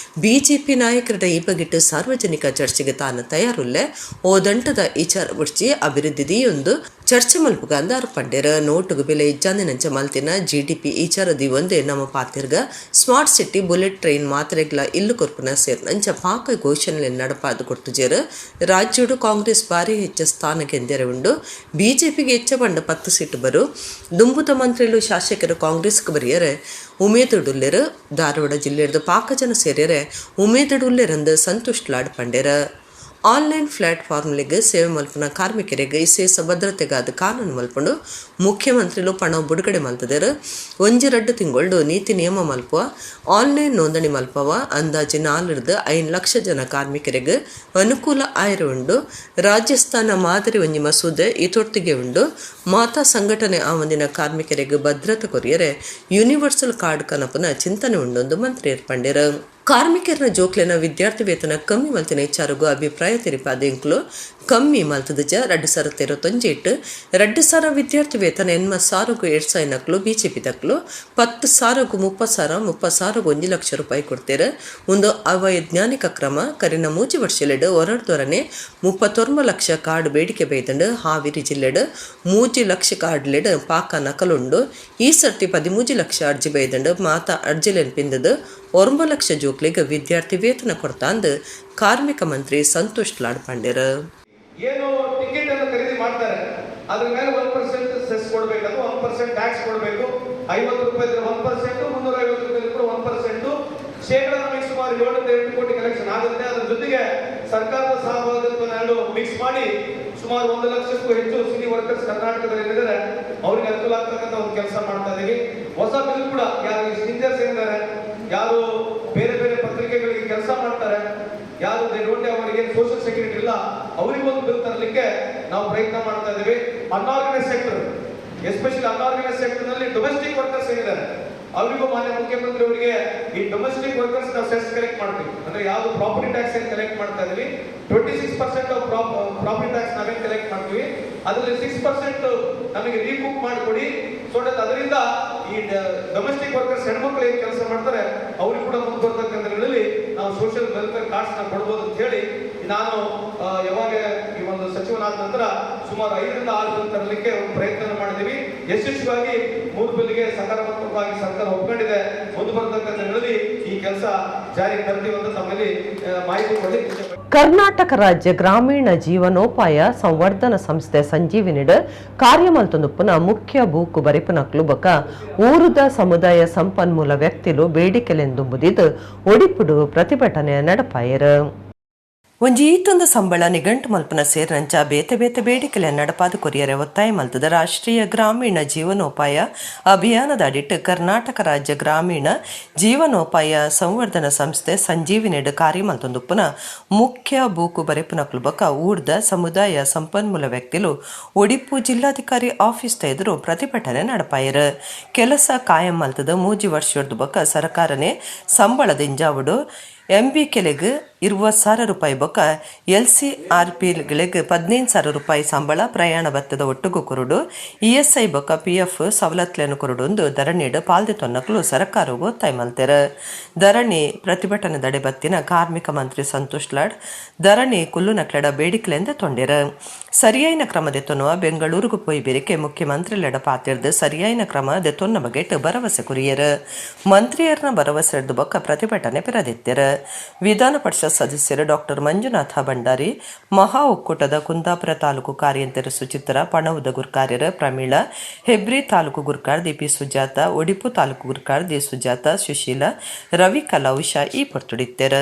S1: ಬಿಜೆಪಿ ನಾಯಕರ ಈ ಬಗೆಟ್ಟು ಸಾರ್ವಜನಿಕ ಚರ್ಚೆಗೆ ತಾನು ತಯಾರುಲ್ಲೆ ಓ ದಂಟದ ವಿಚಾರ ಬಿಡ್ಚಿ ಅಭಿವೃದ್ಧಿದಿಯೊಂದು ಚರ್ಚೆ ಮಲ್ಪುಗ ಅಂದಾರು ಪಂಡ್ಯರ ನೋಟುಗು ಬೆಲೆ ಇಜ್ಜಾಂದಿನಂಚ ಮಲ್ತಿನ ಜಿಡಿಪಿ ಈಚಾರದಿ ಒಂದೇ ನಮ್ಮ ಪಾತಿರ್ಗ ಸ್ಮಾರ್ಟ್ ಸಿಟಿ ಬುಲೆಟ್ ಟ್ರೈನ್ ಮಾತ್ರೆಗ್ಲ ಇಲ್ಲು ಕೊರ್ಪುನ ಸೇರ್ನಂಚ ಪಾಕ ಘೋಷಣೆ ನಡಪಾದು ಕೊಡ್ತುಜೇರು ರಾಜ್ಯೋಡು ಕಾಂಗ್ರೆಸ್ ಬಾರಿ ಹೆಚ್ಚ ಸ್ಥಾನ ಗೆಂದೆರೆ ಉಂಡು ಬಿಜೆಪಿಗೆ ಹೆಚ್ಚ ಬಂಡ 10 ಸೀಟು ಬರು ದುಂಬುತ ಮಂತ್ರಿಲು ಶಾಸಕರು ಕಾಂಗ್ರೆಸ್ಗೆ ಬರೆಯರೆ ಉಮೇದುಡುಲ್ಲೆರು ಧಾರವಾಡ ಜಿಲ್ಲೆಯದು ಪಾಕ ಜನ ಸೇರ್ಯರೆ ಉಮೇದುಡುಲ್ಲೆರಂದು ಸಂತೋಷ್ ಲಾಡ್ ಪಂಡ್ಯರ ಆನ್ಲೈನ್ ಪ್ಲಾಟ್ಫಾರ್ಮ್ಲಿಗೆ ಸೇವೆ ಮಲ್ಪನ ಕಾರ್ಮಿಕರಿಗೆ ವಿಶೇಷ ಭದ್ರತೆಗಾದ ಕಾನೂನು ಮಲ್ಪಂಡು ಮುಖ್ಯಮಂತ್ರಿಲು ಪಣ ಬಿಡುಗಡೆ ಮಲ್ತದೇರು 1-2 ತಿಂಗಳು ನೀತಿ ನಿಯಮ ಮಲ್ಪುವ ಆನ್ಲೈನ್ ನೋಂದಣಿ ಮಲ್ಪವ ಅಂದಾಜು 4-5 ಲಕ್ಷ ಜನ ಕಾರ್ಮಿಕರಿಗೆ ಅನುಕೂಲ ಆಯ್ರು ಉಂಡು ರಾಜಸ್ಥಾನ ಮಾದರಿ ಒಂಜಿ ಮಸೂದೆ ಇತೊಟ್ಟಿಗೆ ಉಂಡು ಮಾತಾ ಸಂಘಟನೆ ಆ ಒಂದಿನ ಕಾರ್ಮಿಕರಿಗೆ ಭದ್ರತೆ ಕೊರಿಯರೆ ಯೂನಿವರ್ಸಲ್ ಕಾರ್ಡ್ ಕನಪನ ಚಿಂತನೆ ಉಂಡೊಂದು ಮಂತ್ರಿ ಏರ್ಪಂಡ್ಯರು ಕಾರ್ಮಿಕರನ ಜೋಕ್ಲೆನ ವಿದ್ಯಾರ್ಥಿ ವೇತನ ಕಮ್ಮಿ ಮಲ್ತಿನ ಇಚ್ಚಾರಗೂ ಅಭಿಪ್ರಾಯ ತೆರಿಪಾದಿಂಕ್ಲು ಕಮ್ಮಿ ಮಲ್ತದಜ 2023 2,000 ವಿದ್ಯಾರ್ಥಿ ವೇತನ 80,000 ನಕ್ಲು ಬಿಜೆಪಿ ತಕ್ಲು 10,000 30,000 1 ಲಕ್ಷ ರೂಪಾಯಿ ಕೊಡ್ತೇರೆ ಒಂದು ಅವೈಜ್ಞಾನಿಕ ಕ್ರಮ ಕರಿನ ಮೂಜಿ ವರ್ಷಲೆಡ್ ಹೊರಡ್ದೊರನೆ 39 ಲಕ್ಷ ಕಾರ್ಡ್ ಬೇಡಿಕೆ ಬೈದಂಡು ಹಾವೇರಿ ಜಿಲ್ಲೆಡ್ 3 ಲಕ್ಷ ಕಾರ್ಡ್ ಲೆಡ್ ಪಾಕ ನಕಲುಂಡು ಈ ಸರ್ತಿ 13 ಲಕ್ಷ ಅರ್ಜಿ ಬೈದಂಡು ಮಾತಾ ಅರ್ಜಿಲೆನ್ ಪಿಂದದು 9 ಲಕ್ಷ ಜೋಕ್ಲಿಗೆ ವಿದ್ಯಾರ್ಥಿ ವೇತನ ಕೊಡ್ತಾಂದು ಕಾರ್ಮಿಕ ಮಂತ್ರಿ ಸಂತೋಷ್ ಲಾಡ್ ಪಾಂಡ್ಯರು
S9: ಏನು ಟಿಕೆಟ್ ಅನ್ನು ಖರೀದಿ ಮಾಡ್ತಾರೆ ಅದ್ರ ಮೇಲೆ 1% ಸೆಸ್ ಕೊಡಬೇಕು ಅಥವಾ 1% ಟ್ಯಾಕ್ಸ್ ಕೊಡಬೇಕು 50 ರೂಪಾಯಿ ಇದ್ರೆ 1% 350 ರೂಪಾಯಿ ಇದ್ರೆ 1% ಶೇಕಡ ನಮಗೆ ಸುಮಾರು 7-8 ಕೋಟಿ ಕಲೆಕ್ಷನ್ ಆಗುತ್ತೆ ಅದರ ಜೊತೆಗೆ ಸರ್ಕಾರದ ಸಹಭಾಗಿತ್ವವನ್ನು ಮಿಕ್ಸ್ ಮಾಡಿ ಸುಮಾರು 1 ಲಕ್ಷಕ್ಕೂ ಹೆಚ್ಚು ಸಿಟಿ ವರ್ಕರ್ಸ್ ಕರ್ನಾಟಕದಲ್ಲಿ ಇದ್ದಾರೆ ಅವರಿಗೆ ಅನುಕೂಲ ಆಗ್ತಕ್ಕಂಥ ಒಂದು ಕೆಲಸ ಮಾಡ್ತಾ ಇದೀವಿ ಹೊಸ ಬಿಲ್ ಕೂಡ ಯಾರು ಇಂಜಿನಿಯರ್ಸ್ ಏನಿದ್ದಾರೆ ಯಾರು ಬೇರೆ ಬೇರೆ ಪತ್ರಿಕೆಗಳಿಗೆ ಕೆಲಸ ಮಾಡ್ತಾರೆ ಯಾರು ಅವರಿಗೆ ಸೋಷಿಯಲ್ ಸೆಕ್ಯೂರಿಟಿ ಇಲ್ಲ ಅವರಿಗೆ ಒಂದು ಬಿಲ್ ತರಲಿಕ್ಕೆ ನಾವು ಪ್ರಯತ್ನ ಮಾಡ್ತಾ ಇದ್ದೀವಿ unorganised sector especially unorganised sector ನಲ್ಲಿ ಡೊಮೆಸ್ಟಿಕ್ ವರ್ಕರ್ಸ್ ಏನಿದ್ದಾರೆ ಅವರಿಗೂ ಮಾನ್ಯ ಮುಖ್ಯಮಂತ್ರಿ ಅವರಿಗೆ ಈ ಡೊಮೆಸ್ಟಿಕ್ ವರ್ಕರ್ಸ್ ನಾವು ಸೆಸ್ ಕಲೆಕ್ಟ್ ಮಾಡ್ತೀವಿ ಅಂದ್ರೆ ಯಾವುದು ಪ್ರಾಪರ್ಟಿ ಟ್ಯಾಕ್ಸ್ ಏನು ಕಲೆಕ್ಟ್ ಮಾಡ್ತಾ ಇದೀವಿ 26% ಆಫ್ ಪ್ರಾಪರ್ಟಿ ಟ್ಯಾಕ್ಸ್ ನಾವೇನು ಕಲೆಕ್ಟ್ ಮಾಡ್ತೀವಿ ಅದರಲ್ಲಿ 6% ನಮಗೆ ರೀಕೂಪ್ ಮಾಡಿಕೊಡಿ ಸೊ ಅದರಿಂದ ಈ ಡೊಮೆಸ್ಟಿಕ್ ವರ್ಕರ್ಸ್ ಹೆಣ್ಮಕ್ಳು ಏನು ಕೆಲಸ ಮಾಡ್ತಾರೆ ಅವ್ರಿಗೆ ಕೂಡ ಮುಂದೆ ಬರ್ತಕ್ಕಂಥ ದಿನಗಳಲ್ಲಿ ನಾವು ಸೋಷಿಯಲ್ ವೆಲ್ಫೇರ್ ಕಾರ್ಡ್ಸ್ ನ ಕೊಡ್ಬೋದು ಅಂತ ಹೇಳಿ ನಾನು ಯಾವಾಗ ಈ ಒಂದು ಸಚಿವನಾದ ನಂತರ ಸುಮಾರು 5-6 ಬಿಲ್ ತರಲಿಕ್ಕೆ ಒಂದು ಪ್ರಯತ್ನ ಮಾಡಿದ್ದೀವಿ ಯಶಸ್ವಿಯಾಗಿ 3 ಬಿಲ್ಗೆ ಸಕಾರಾತ್ಮಕವಾಗಿ ಸರ್ಕಾರ ಒಪ್ಕೊಂಡಿದೆ ಮುಂದೆ ಬರ್ತಕ್ಕಂಥ ದಿನಗಳಲ್ಲಿ ಈ ಕೆಲಸ ಜಾರಿಗೆ ತರ್ತೀವಿ ಅಂತ ತಮ್ಮಲ್ಲಿ ಮಾಹಿತಿ ಕೊಡಿ
S1: ಕರ್ನಾಟಕ ರಾಜ್ಯ ಗ್ರಾಮೀಣ ಜೀವನೋಪಾಯ ಸಂವರ್ಧನ ಸಂಸ್ಥೆ ಸಂಜೀವಿನಿಡ್ ಕಾರ್ಯಮಲ್ತೊಂದುಪ್ಪುನ ಮುಖ್ಯ ಬೂಕು ಬರಿಪುನ ಕ್ಲುಬಕ ಊರುದ ಸಮುದಾಯ ಸಂಪನ್ಮೂಲ ವ್ಯಕ್ತಿಲು ಬೇಡಿಕೆಲೆಂದುಂಬುದಿದ್ದು ಒಡಿಪುಡು ಪ್ರತಿಭಟನೆ ನಡಪಾಯರು ಒಂಜಿ ಈತೊಂದು ಸಂಬಳ ನಿಘಂಟು ಮಲ್ಪನ ಸೇರಿನಂಚ ಬೇತೆ ಬೇತೆ ಬೇಡಿಕೆಲೆ ನಡಪಾದ ಕೊರಿಯರೆ ಒತ್ತಾಯ ಮಲ್ತದ ರಾಷ್ಟ್ರೀಯ ಗ್ರಾಮೀಣ ಜೀವನೋಪಾಯ ಅಭಿಯಾನದ ಅಡಿಟ್ಟು ಕರ್ನಾಟಕ ರಾಜ್ಯ ಗ್ರಾಮೀಣ ಜೀವನೋಪಾಯ ಸಂವರ್ಧನ ಸಂಸ್ಥೆ ಸಂಜೀವಿನಿಡ್ ಕಾರ್ಯ ಮಲ್ತೊಂದುಪ್ಪುನ ಮುಖ್ಯ ಬೂಕು ಬರೆಪುನ ಕ್ಲುಬಕ ಊರ್ದ ಸಮುದಾಯ ಸಂಪನ್ಮೂಲ ವ್ಯಕ್ತಿಲು ಒಡಿಪು ಜಿಲ್ಲಾಧಿಕಾರಿ ಆಫೀಸ್ ಎದುರು ಪ್ರತಿಭಟನೆ ನಡಪಾಯರು ಕೆಲಸ ಕಾಯಂ ಮಲ್ತದ 3 ವರ್ಷದ ಬಕ ಸರ್ಕಾರನೇ ಸಂಬಳದಿಂಜಾವುಡು MBKಲೆಗ್ 20,000 ರೂಪಾಯಿ ಬೊಕ್ಕ LCRPಗಳಿಗೆ 15,000 ರೂಪಾಯಿ ಸಂಬಳ ಪ್ರಯಾಣ ಭತ್ತದ ಒಟ್ಟುಗು ಕೊರುಡು ESI ಬೊಕ್ಕ PF ಸವಲತ್ಲೆಯನ್ನು ಕೊರುಡೊಂದು ಧರಣಿಡ್ ಪಾಲ್ದೆ ತೊನ್ನಕಲು ಸರ್ಕಾರವು ಒತ್ತಾಯ ಮಲ್ತೆರ ಧರಣಿ ಪ್ರತಿಭಟನೆ ದಡೆ ಬತ್ತಿನ ಕಾರ್ಮಿಕ ಮಂತ್ರಿ ಸಂತೋಷ್ ಲಾಡ್ ಧರಣಿ ಕುಲ್ಲು ನಕ್ಲೆಡ ಬೇಡಿಕೆಲೆಂದ ತೊಂಡೆರ ಸರಿಯಾಯಿನ ಕ್ರಮ ದೆತ್ತೊನ್ನುವ ಬೆಂಗಳೂರುಗೂ ಪೋಯಿ ಬೇರಿಕೆ ಮುಖ್ಯಮಂತ್ರಿಲೆಡ ಪಾತಿರ್ದು ಸರಿಯಾಯಿನ ಕ್ರಮ ದೆತ್ತೊನ್ನ ಬಗೆಟ್ ಭರವಸೆ ಕುರಿಯರ ಮಂತ್ರಿಯರ್ನ ಭರವಸೆ ಹಿಡಿದು ಬೊಕ್ಕ ಪ್ರತಿಭಟನೆ ಪೆರದೆತ್ತೆರ ವಿಧಾನ ಪರಿಷತ್ ಸದಸ್ಯರು ಡಾಕ್ಟರ್ ಮಂಜುನಾಥ ಭಂಡಾರಿ ಮಹಾ ಒಕ್ಕೂಟದ ಕುಂದಾಪುರ ತಾಲೂಕು ಕಾರ್ಯಂತರ ಸುಚಿತ್ರ ಪಣವುದ ಗುರ್ಕಾರ್ಯರ ಪ್ರಮೀಳ ಹೆಬ್ರಿ ತಾಲೂಕು ಗುರ್ಕಾರ್ ದಿಪಿ ಸುಜಾತ ಒಡಿಪು ತಾಲೂಕು ಗುರ್ಕಾರ್ ದಿ ಸುಜಾತ ಸುಶೀಲ ರವಿ ಕಲಾ ಉಷಾ ಈ ಪೊರ್ತುಡಿತ್ತೆರ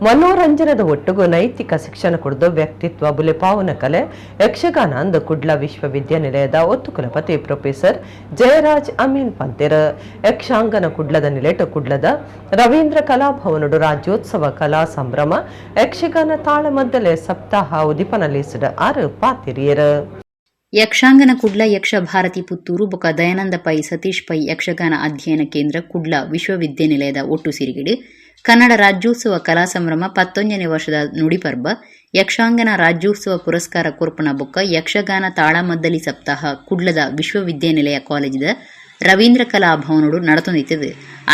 S1: ಮನೋರಂಜನದ ಒಟ್ಟಿಗೂ ನೈತಿಕ ಶಿಕ್ಷಣ ಕುಡಿದು ವ್ಯಕ್ತಿತ್ವ ಬುಲೆಪಾವನ ಕಲೆ ಯಕ್ಷಗಾನ ಅಂದು ಕುಡ್ಲ ವಿಶ್ವವಿದ್ಯಾನಿಲಯದ ಒತ್ತು ಕುಲಪತಿ ಪ್ರೊಫೆಸರ್ ಜಯರಾಜ್ ಅಮೀನ್ ಪಂತಿರ್ ಯಕ್ಷಾಂಗನ ಕುಡ್ಲದ ನಿಲೆಟು ಕುಡ್ಲದ ರವೀಂದ್ರ ಕಲಾಭವನಡು ರಾಜ್ಯೋತ್ಸವ ಕಲಾ ಸಂಭ್ರಮ ಯಕ್ಷಗಾನ ತಾಳಮದ್ದಲೆ ಸಪ್ತಾಹ ಉದಿಪನಲಿಸಿದ 6 ಪಾತಿರಿಯರು.
S10: ಯಕ್ಷಾಂಗನ ಕುಡ್ಲ ಯಕ್ಷ ಭಾರತಿ ಪುತ್ತೂರು ಬೊಕ ದಯಾನಂದ ಪೈ ಸತೀಶ್ ಪೈ ಯಕ್ಷಗಾನ ಅಧ್ಯಯನ ಕೇಂದ್ರ ಕುಡ್ಲ ವಿಶ್ವವಿದ್ಯಾನಿಲಯದ ಒಟ್ಟು ಸಿರಿಗಿಡು ಕನ್ನಡ ರಾಜ್ಯೋತ್ಸವ ಕಲಾ ಸಂಭ್ರಮ 19ನೇ ವರ್ಷದ ನುಡಿಪರ್ಬ ಯಕ್ಷಾಂಗನ ರಾಜ್ಯೋತ್ಸವ ಪುರಸ್ಕಾರ ಕೊರ್ಪಣ ಬೊಕ್ಕ ಯಕ್ಷಗಾನ ತಾಳಮದ್ದಲಿ ಸಪ್ತಾಹ ಕುಡ್ಲದ ವಿಶ್ವವಿದ್ಯಾನಿಲಯ ಕಾಲೇಜಿದ ರವೀಂದ್ರ ಕಲಾ ಭವನೋಡು ನಡತೊಂದಿತ್ತದು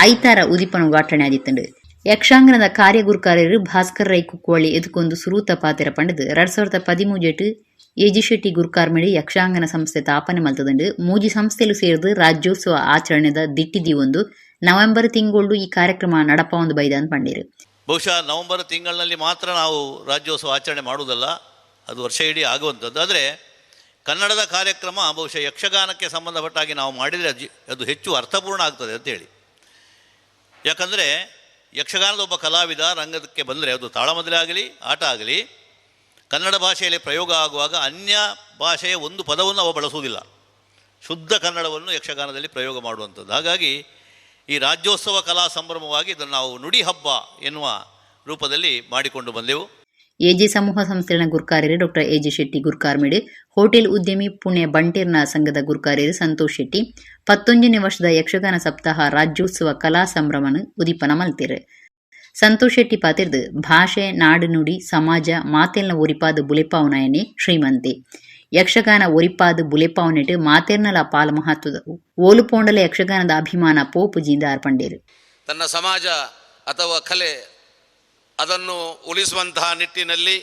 S10: ಐತಾರ ಉದಿಪನ ಉದ್ಘಾಟನೆ ಆದಿತ್ತಂಡು. ಯಕ್ಷಾಂಗನದ ಕಾರ್ಯಗುರುಕಾರ್ಯರು ಭಾಸ್ಕರ್ ರೈ ಕುಕ್ಕೋಳಿ ಎದುಕೊಂದು ಸುರೂತ ಪಾತಿರ ಪಂಡದು 2013 ಎಜಿ ಶೆಟ್ಟಿ ಗುರುಕಾರ್ಮಿಡಿ ಯಕ್ಷಾಂಗನ ಸಂಸ್ಥೆ ತಾಪನೆ ಮಲ್ತದಂಡು ಮೂಜಿ ಸಂಸ್ಥೆಲು ಸೇರಿದು ರಾಜ್ಯೋತ್ಸವ ಆಚರಣೆದ ದಿಟ್ಟಿದಿ ಒಂದು ನವೆಂಬರ್ ತಿಂಗಳು ಈ ಕಾರ್ಯಕ್ರಮ ನಡಪವೊಂದು ಬೈದ ಅಂತ ಪಂಡಿರು.
S11: ಬಹುಶಃ ನವೆಂಬರ್ ತಿಂಗಳಿನಲ್ಲಿ ಮಾತ್ರ ನಾವು ರಾಜ್ಯೋತ್ಸವ ಆಚರಣೆ ಮಾಡುವುದಲ್ಲ, ಅದು ವರ್ಷ ಇಡೀ ಆಗುವಂಥದ್ದು. ಆದರೆ ಕನ್ನಡದ ಕಾರ್ಯಕ್ರಮ ಬಹುಶಃ ಯಕ್ಷಗಾನಕ್ಕೆ ಸಂಬಂಧಪಟ್ಟಾಗಿ ನಾವು ಮಾಡಿದರೆ ಅದು ಹೆಚ್ಚು ಅರ್ಥಪೂರ್ಣ ಆಗ್ತದೆ ಅಂತೇಳಿ. ಯಾಕಂದರೆ ಯಕ್ಷಗಾನದ ಒಬ್ಬ ಕಲಾವಿದ ರಂಗಕ್ಕೆ ಬಂದರೆ ಅದು ತಾಳಮದ್ದಲೆ ಆಗಲಿ ಆಟ ಆಗಲಿ ಕನ್ನಡ ಭಾಷೆಯಲ್ಲಿ ಪ್ರಯೋಗ ಆಗುವಾಗ ಅನ್ಯ ಭಾಷೆಯ ಒಂದು ಪದವನ್ನು ಅವ ಬಳಸುವುದಿಲ್ಲ, ಶುದ್ಧ ಕನ್ನಡವನ್ನು ಯಕ್ಷಗಾನದಲ್ಲಿ ಪ್ರಯೋಗ ಮಾಡುವಂಥದ್ದು. ಹಾಗಾಗಿ ಈ ರಾಜ್ಯೋತ್ಸವ ಕಲಾ ಸಂಭ್ರಮವಾಗಿ ಇದನ್ನು ನಾವು ನುಡಿ ಹಬ್ಬ ಎನ್ನುವ ರೂಪದಲ್ಲಿ ಮಾಡಿಕೊಂಡು ಬಂದೆವು.
S10: ಎಜೆ ಸಮೂಹ ಸಂಸ್ಥೆಯ ಗುರುಕಾರ್ಯರು ಡಾಕ್ಟರ್ ಎಜೆ ಶೆಟ್ಟಿ ಗುರುಕಾರ್ಮಿಡಿ, ಹೋಟೆಲ್ ಉದ್ಯಮಿ ಪುಣೆ ಬಂಟೇರ್ನ ಸಂಘದ ಗುರುಕಾರ್ಯರು ಸಂತೋಷ್ ಶೆಟ್ಟಿ 19ನೇ ವರ್ಷದ ಯಕ್ಷಗಾನ ಸಪ್ತಾಹ ರಾಜ್ಯೋತ್ಸವ ಕಲಾ ಸಂಭ್ರಮನ ಉದಿಪನ ಮಲ್ತಿರು. ಸಂತೋಷ್ ಶೆಟ್ಟಿ ಪಾತಿರ್ದು ಭಾಷೆ ನಾಡು ನುಡಿ ಸಮಾಜ ಮಾತೆಲ್ನ ಒರಿಪಾದ ಬುಲೆಪಾವನಾಯನೆ ಶ್ರೀಮಂತೆ ಯಕ್ಷಗಾನ ಒರಿಪಾದ ಬುಲೆಪಾವನೆಟ್ ಮಾತೆರ್ನಲ ಪಾಲ ಮಹತ್ವದ ಓಲು ಪೋಂಡಲ ಯಕ್ಷಗಾನದ ಅಭಿಮಾನ ಪೋಪುಜಿಯಿಂದ ಅರ್ಪಂಡೇರು.
S12: ತನ್ನ ಸಮಾಜ ಅಥವಾ ಕಲೆ ಅದನ್ನು ಉಳಿಸುವಂತಹ ನಿಟ್ಟಿನಲ್ಲಿ,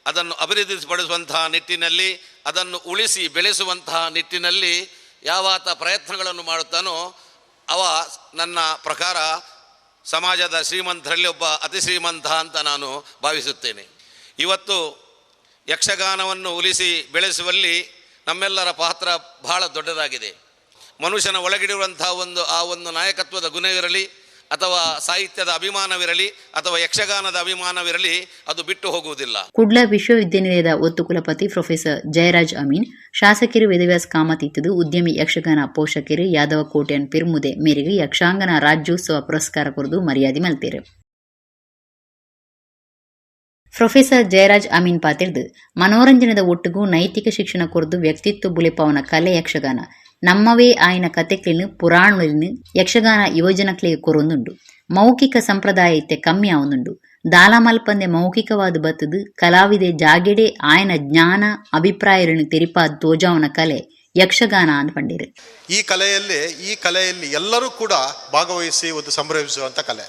S12: ಅದನ್ನು ಅಭಿವೃದ್ಧಿಪಡಿಸುವಂತಹ ನಿಟ್ಟಿನಲ್ಲಿ, ಅದನ್ನು ಉಳಿಸಿ ಬೆಳೆಸುವಂತಹ ನಿಟ್ಟಿನಲ್ಲಿ ಯಾವಾತ ಪ್ರಯತ್ನಗಳನ್ನು ಮಾಡುತ್ತಾನೋ ಅವ ನನ್ನ ಪ್ರಕಾರ ಸಮಾಜದ ಶ್ರೀಮಂತರಲ್ಲಿ ಒಬ್ಬ ಅತಿ ಶ್ರೀಮಂತ ಅಂತ ನಾನು ಭಾವಿಸುತ್ತೇನೆ. ಇವತ್ತು ಯಕ್ಷಗಾನವನ್ನು ಉಳಿಸಿ ಬೆಳೆಸುವಲ್ಲಿ ನಮ್ಮೆಲ್ಲರ ಪಾತ್ರ ಬಹಳ ದೊಡ್ಡದಾಗಿದೆ. ಮನುಷ್ಯನ ಒಳಗಿಡುವಂತಹ ಒಂದು ನಾಯಕತ್ವದ ಗುಣವಿರಲಿ ಅಥವಾ ಸಾಹಿತ್ಯದ ಅಭಿಮಾನವಿರಲಿ ಅಥವಾ ಯಕ್ಷಗಾನದ ಅಭಿಮಾನವಿರಲಿ ಅದು ಬಿಟ್ಟು ಹೋಗುವುದಿಲ್ಲ.
S10: ಕುಡ್ಲ ವಿಶ್ವವಿದ್ಯಾನಿಲಯದ ಒತ್ತು ಕುಲಪತಿ ಪ್ರೊಫೆಸರ್ ಜಯರಾಜ್ ಅಮೀನ್ ಶಾಸಕರು ವೇದವ್ಯಾಸ ಕಾಮತ್ ಇತ್ತದು ಉದ್ಯಮಿ ಯಕ್ಷಗಾನ ಪೋಷಕರು ಯಾದವ ಕೋಟೆಯನ್ ಪಿರ್ಮುದೆ ಮೇರೆಗೆ ಯಕ್ಷಾಂಗನ ರಾಜ್ಯೋತ್ಸವ ಪುರಸ್ಕಾರ ಕೊರದು ಮರ್ಯಾದೆ ಮಲ್ತೇರು. ಪ್ರೊಫೆಸರ್ ಜಯರಾಜ್ ಅಮೀನ್ ಪಾತಿರ್ದು ಮನೋರಂಜನದ ಒಟ್ಟಿಗೂ ನೈತಿಕ ಶಿಕ್ಷಣ ಕೊರದು ವ್ಯಕ್ತಿತ್ವ ಬುಲೆಪಾವನ ಕಲೆ ಯಕ್ಷಗಾನ ನಮ್ಮವೇ ಆಯ್ನ ಕತೆಕ್ಲಿನು ಪುರಾಣಲಿನು ಯಕ್ಷಗಾನ ಯುವಜನಕ್ಲಿಗೆ ಕೊರೊಂದುಂಡು ಮೌಖಿಕ ಸಂಪ್ರದಾಯ ಇತ್ತೆ ಕಮ್ಮಿ ಆವೊಂದುಂಡು ದಾಲ ಮಲ್ಪಂದೆ ಮೌಖಿಕವಾದ ಬತ್ತದು ಕಲಾವಿದೆ ಜಾಗೆಡೆ ಆಯ್ನ ಜ್ಞಾನ ಅಭಿಪ್ರಾಯಗಳನ್ನು ತೆರಿಪಾದ ತೋಜಾವನ ಕಲೆ ಯಕ್ಷಗಾನ ಅಂತ ಪಂಡಿರು.
S13: ಈ ಕಲೆಯಲ್ಲಿ ಎಲ್ಲರೂ ಕೂಡ ಭಾಗವಹಿಸಿ ಒಂದು ಸಂಭ್ರಮಿಸುವಂಥ ಕಲೆ.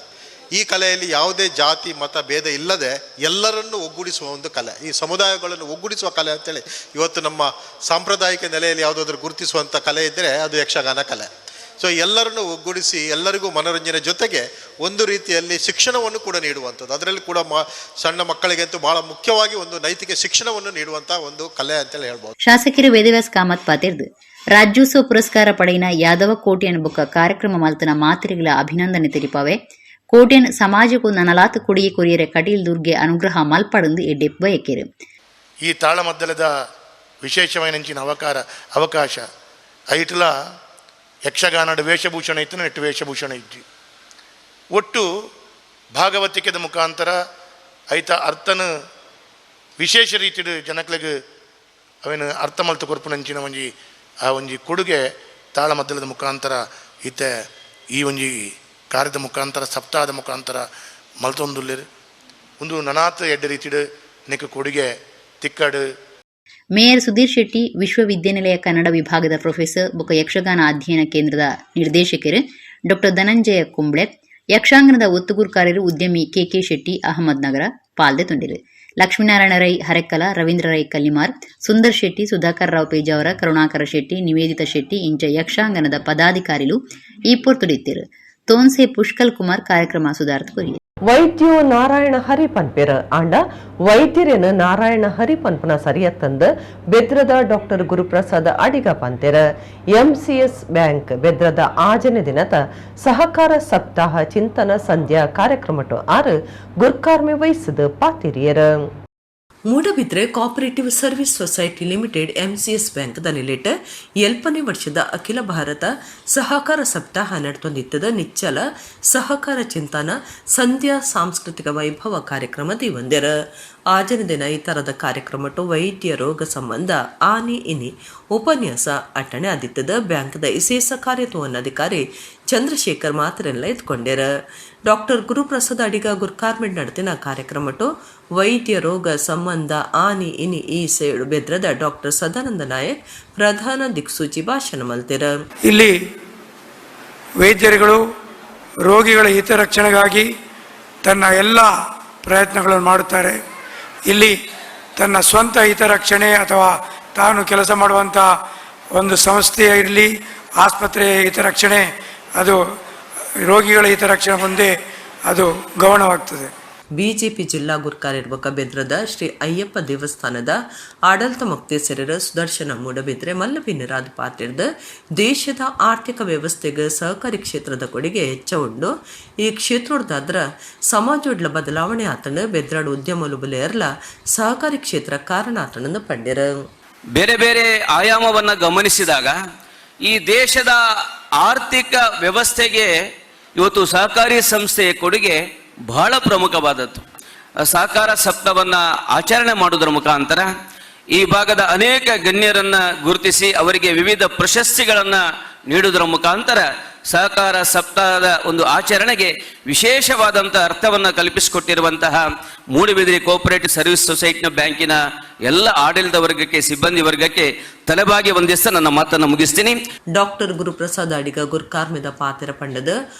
S13: ಈ ಕಲೆಯಲ್ಲಿ ಯಾವುದೇ ಜಾತಿ ಮತ ಭೇದ ಇಲ್ಲದೆ ಎಲ್ಲರನ್ನು ಒಗ್ಗೂಡಿಸುವ ಒಂದು ಕಲೆ, ಈ ಸಮುದಾಯಗಳನ್ನು ಒಗ್ಗೂಡಿಸುವ ಕಲೆ ಅಂತೇಳಿ ಇವತ್ತು ನಮ್ಮ ಸಾಂಪ್ರದಾಯಿಕ ನೆಲೆಯಲ್ಲಿ ಯಾವುದಾದ್ರೂ ಗುರುತಿಸುವಂಥ ಕಲೆ ಇದ್ದರೆ ಅದು ಯಕ್ಷಗಾನ ಕಲೆ. ಸೊ ಎಲ್ಲರನ್ನು ಒಗ್ಗೂಡಿಸಿ ಎಲ್ಲರಿಗೂ ಮನೋರಂಜನೆ ಜೊತೆಗೆ ಒಂದು ರೀತಿಯಲ್ಲಿ ಶಿಕ್ಷಣವನ್ನು ಕೂಡ ನೀಡುವಂಥದ್ದು, ಅದರಲ್ಲಿ ಕೂಡ ಸಣ್ಣ ಮಕ್ಕಳಿಗಂತೂ ಬಹಳ ಮುಖ್ಯವಾಗಿ ಒಂದು ನೈತಿಕ ಶಿಕ್ಷಣವನ್ನು ನೀಡುವಂಥ ಒಂದು ಕಲೆ ಅಂತೇಳಿ ಹೇಳ್ಬೋದು.
S10: ಶಾಸಕರು ವೇದವ್ಯಾಸ ಕಾಮತ್ ಪಾತಿರ್ದು ರಾಜ್ಯೋತ್ಸವ ಪುರಸ್ಕಾರ ಪಡೆಯಿನ ಯಾದವ ಕೋಟೆಯನ್ ಬೊಕ್ಕ ಕಾರ್ಯಕ್ರಮ ಮಲ್ತನ ಮಾತಿರಿಗಳ ಅಭಿನಂದನೆ ತೆರಿಪಾವೆ ಕೋಟೆನ್ ಸಮಾಜಕ್ಕೂ ನನಲಾತ ಕೊಡಿಯೆ ಕೊರಿಯರೆ ಕಟೀಲ್ ದುರ್ಗೆ ಅನುಗ್ರಹ ಮಲ್ಪಡಂದು ಎಡ್ಡೆಪ್ಪ ಎಕ್ಕೆರು.
S4: ಈ ತಾಳಮದ್ದಲದ ವಿಶೇಷమైన ಅವಕಾಶ ಐಟ್ಲ ಯಕ್ಷಗಾನದ ವೇಷಭೂಷಣ ಇತ್ತು, ನೆಟ್ಟು ವೇಷಭೂಷಣ ಇತ್ತು. ಒಟ್ಟು ಭಾಗವತಿಕೆದ ಮುಖಾಂತರ ಐತ ಅರ್ಥನ ವಿಶೇಷ ರೀತಿಯ ಜನಕ್ಲಿಗೆ ಅವೇನು ಅರ್ಥ ಮಲ್ತು ಕೊರ್ಪುನಂಚಿನ ಒಂಜಿ ಕೊಡುಗೆ ತಾಳಮದ್ದಲದ ಮುಖಾಂತರ ಈತ ಈ ಒಂಜಿ ಕಾರ್ಯದ ಮುಖಾಂತರ ಸಪ್ತಾಹದ ಮುಖಾಂತರ ಮಲ್ತೊಂದುಲ್ಲೇರು ಒಂದು ನನಾತ್ ಎಡ್ಡ ರೀತಿಯ ನೆಕ್ ಕೊಡುಗೆ ತಿಕ್ಕಡು.
S10: ಮೇಯರ್ ಸುಧೀರ್ ಶೆಟ್ಟಿ ವಿಶ್ವವಿದ್ಯಾನಿಲಯ ಕನ್ನಡ ವಿಭಾಗದ ಪ್ರೊಫೆಸರ್ ಬೊಕ್ಕ ಯಕ್ಷಗಾನ ಅಧ್ಯಯನ ಕೇಂದ್ರದ ನಿರ್ದೇಶಕರು ಡಾಕ್ಟರ್ ಧನಂಜಯ ಕುಂಬ್ಳೆ ಯಕ್ಷಾಂಗನದ ಒತ್ತುಗುರುಕಾರ್ಯರು ಉದ್ಯಮಿ ಕೆಕೆ ಶೆಟ್ಟಿ ಅಹಮದ್ ನಗರ ಪಾಲ್ದೆ ತುಂಡಿರು. ಲಕ್ಷ್ಮೀನಾರಾಯಣ ರೈ ಹರೆಕ್ಕಲ, ರವೀಂದ್ರ ರೈ ಕಲ್ಲಿಮಾರ್, ಸುಂದರ್ ಶೆಟ್ಟಿ, ಸುಧಾಕರ್ ರಾವ್ ಪೇಜಾವರ, ಕರುಣಾಕರ ಶೆಟ್ಟಿ, ನಿವೇದಿತ ಶೆಟ್ಟಿ ಇಂಚ ಯಕ್ಷಾಂಗನದ ಪದಾಧಿಕಾರಿಗಳು ಈ ಪೊರ್ತುಡಿತ್ತಿರು. ತೋನ್ಸೆ ಪುಷ್ಕಲ್ ಕುಮಾರ್ ಕಾರ್ಯಕ್ರಮ ಸುಧಾರ್ಥ ಕೊರಿಯ
S1: ವೈದ್ಯೋ ನಾರಾಯಣ ಹರಿ ಪನ್ಪೇರ ಆಂಡ ವೈದ್ಯರೇನು ನಾರಾಯಣ ಹರಿ ಪನ್ಪನ ಸರಿಯತ್ತಂದು ಬೆದ್ರದ ಡಾಕ್ಟರ್ ಗುರುಪ್ರಸಾದ್ ಅಡಿಗ ಪಂತೇರ ಎಂಸಿಎಸ್ ಬ್ಯಾಂಕ್ ಬೆದ್ರದ ಆಜನೆ ದಿನದ ಸಹಕಾರ ಸಪ್ತಾಹ ಚಿಂತನ ಸಂಧ್ಯಾ ಕಾರ್ಯಕ್ರಮಟು ಆರು ಗುರ್ಕಾರ್ಮೆ ವಹಿಸಿದ ಪಾತಿರಿಯರ Moodbidri cooperative service society limited MCS bank ನಿಲೇಟ 7ನೇ ವರ್ಷದ ಅಖಿಲ ಭಾರತ ಸಹಕಾರ ಸಪ್ತಾಹ ನಡೆತೊಂದಿತ್ತದ ನಿಚ್ಚಲ ಸಹಕಾರ ಚಿಂತನ ಸಂಧ್ಯಾ ಸಾಂಸ್ಕೃತಿಕ ವೈಭವ ಕಾರ್ಯಕ್ರಮದ ಒಂದರ ಆಜನ ದಿನ ಈ ತರದ ಕಾರ್ಯಕ್ರಮಟು ವೈದ್ಯ ರೋಗ ಸಂಬಂಧ ಆನಿ ಇನಿ ಉಪನ್ಯಾಸ ಅಟ್ಟಣೆ ಆದಿತ್ತದ ಬ್ಯಾಂಕ್ದ ವಿಶೇಷ ಕಾರ್ಯತೋವನ್ನಾಧಿಕಾರಿ ಚಂದ್ರಶೇಖರ್ ಮಾತರೆಲ್ಲ ಎತ್ಕೊಂಡ್ಯಾರ. ಡಾಕ್ಟರ್ ಗುರುಪ್ರಸಾದ್ ಅಡಿಗ ಗುರ್ಕಾರ್ಮೆಂಟ್ ನಡೆದಿನ ಕಾರ್ಯಕ್ರಮಟು ವೈದ್ಯ ರೋಗ ಸಂಬಂಧ ಆನಿ ಇನಿ ಈ ಸೇಡು ಬೆದ್ರದ ಡಾಕ್ಟರ್ ಸದಾನಂದ ನಾಯಕ್ ಪ್ರಧಾನ ದಿಕ್ಸೂಚಿ ಭಾಷಣ ಮಲ್ತಿರ.
S14: ಇಲ್ಲಿ ವೈದ್ಯರುಗಳು ರೋಗಿಗಳ ಹಿತರಕ್ಷಣೆಗಾಗಿ ತನ್ನ ಎಲ್ಲ ಪ್ರಯತ್ನಗಳನ್ನು ಮಾಡುತ್ತಾರೆ. ಇಲ್ಲಿ ತನ್ನ ಸ್ವಂತ ಹಿತರಕ್ಷಣೆ ಅಥವಾ ತಾನು ಕೆಲಸ ಮಾಡುವಂಥ ಒಂದು ಸಂಸ್ಥೆಯ ಇರಲಿ, ಆಸ್ಪತ್ರೆಯ ಹಿತರಕ್ಷಣೆ, ಅದು ರೋಗಿಗಳ ಹಿತರಕ್ಷಣೆ ಮುಂದೆ ಅದು ಗೌಣವಾಗ್ತದೆ.
S1: ಬಿಜೆಪಿ ಜಿಲ್ಲಾ ಗುರ್ಕಾರಿರ್ಬಕ ಬೆದ್ರದ ಶ್ರೀ ಅಯ್ಯಪ್ಪ ದೇವಸ್ಥಾನದ ಆಡಳಿತ ಮುಕ್ತೇಸರರ ಸುದರ್ಶನ ಮೂಡಬಿದ್ರೆ ಮಲ್ಲಬಿನ್ನರಾದ ಪಾತ್ರದ ದೇಶದ ಆರ್ಥಿಕ ವ್ಯವಸ್ಥೆಗೆ ಸಹಕಾರಿ ಕ್ಷೇತ್ರದ ಕೊಡುಗೆ ಹೆಚ್ಚ ಉಂಡು. ಈ ಕ್ಷೇತ್ರದಾದ್ರ ಸಮಾಜೋಡ್ಲ ಬದಲಾವಣೆ ಆತನ ಬೆದ್ರಾಡು ಉದ್ಯಮಲು ಬಲೆಯರ್ಲ ಸಹಕಾರಿ ಕ್ಷೇತ್ರ ಕಾರಣ ಆತನನ್ನು ಪಂಡ್ಯರ.
S15: ಬೇರೆ ಬೇರೆ ಆಯಾಮವನ್ನು ಗಮನಿಸಿದಾಗ ಈ ದೇಶದ ಆರ್ಥಿಕ ವ್ಯವಸ್ಥೆಗೆ ಇವತ್ತು ಸಹಕಾರಿ ಸಂಸ್ಥೆಯ ಕೊಡುಗೆ ಬಹಳ ಪ್ರಮುಖವಾದದ್ದು. ಸಹಕಾರ ಸಪ್ತಾಹವನ್ನು ಆಚರಣೆ ಮಾಡುವುದರ ಮುಖಾಂತರ ಈ ಭಾಗದ ಅನೇಕ ಗಣ್ಯರನ್ನು ಗುರುತಿಸಿ ಅವರಿಗೆ ವಿವಿಧ ಪ್ರಶಸ್ತಿಗಳನ್ನು ನೀಡುವುದರ ಮುಖಾಂತರ ಸಹಕಾರ ಸಪ್ತಾಹದ ಒಂದು ಆಚರಣೆಗೆ ವಿಶೇಷವಾದಂಥ ಅರ್ಥವನ್ನು ಕಲ್ಪಿಸಿಕೊಟ್ಟಿರುವಂತಹ ಮೂಡುಬಿದಿರೆ ಕೋಆಪರೇಟಿವ್ ಸರ್ವಿಸ್ ಸೊಸೈಟಿನ ಬ್ಯಾಂಕಿನ ಎಲ್ಲ ಆಡಳಿತ ವರ್ಗಕ್ಕೆ, ಸಿಬ್ಬಂದಿ ವರ್ಗಕ್ಕೆ ತಲೆಬಾಗಿ ವಂದಿಸ್ತಾ ನನ್ನ ಮಾತನ್ನು ಮುಗಿಸ್ತೀನಿ.
S1: ಡಾಕ್ಟರ್ ಗುರುಪ್ರಸಾದ್ ಅಡಿಗ ಗುರ್ಕಾರ್ಮೆದ ಪಾತೆರ ಪಂಡದ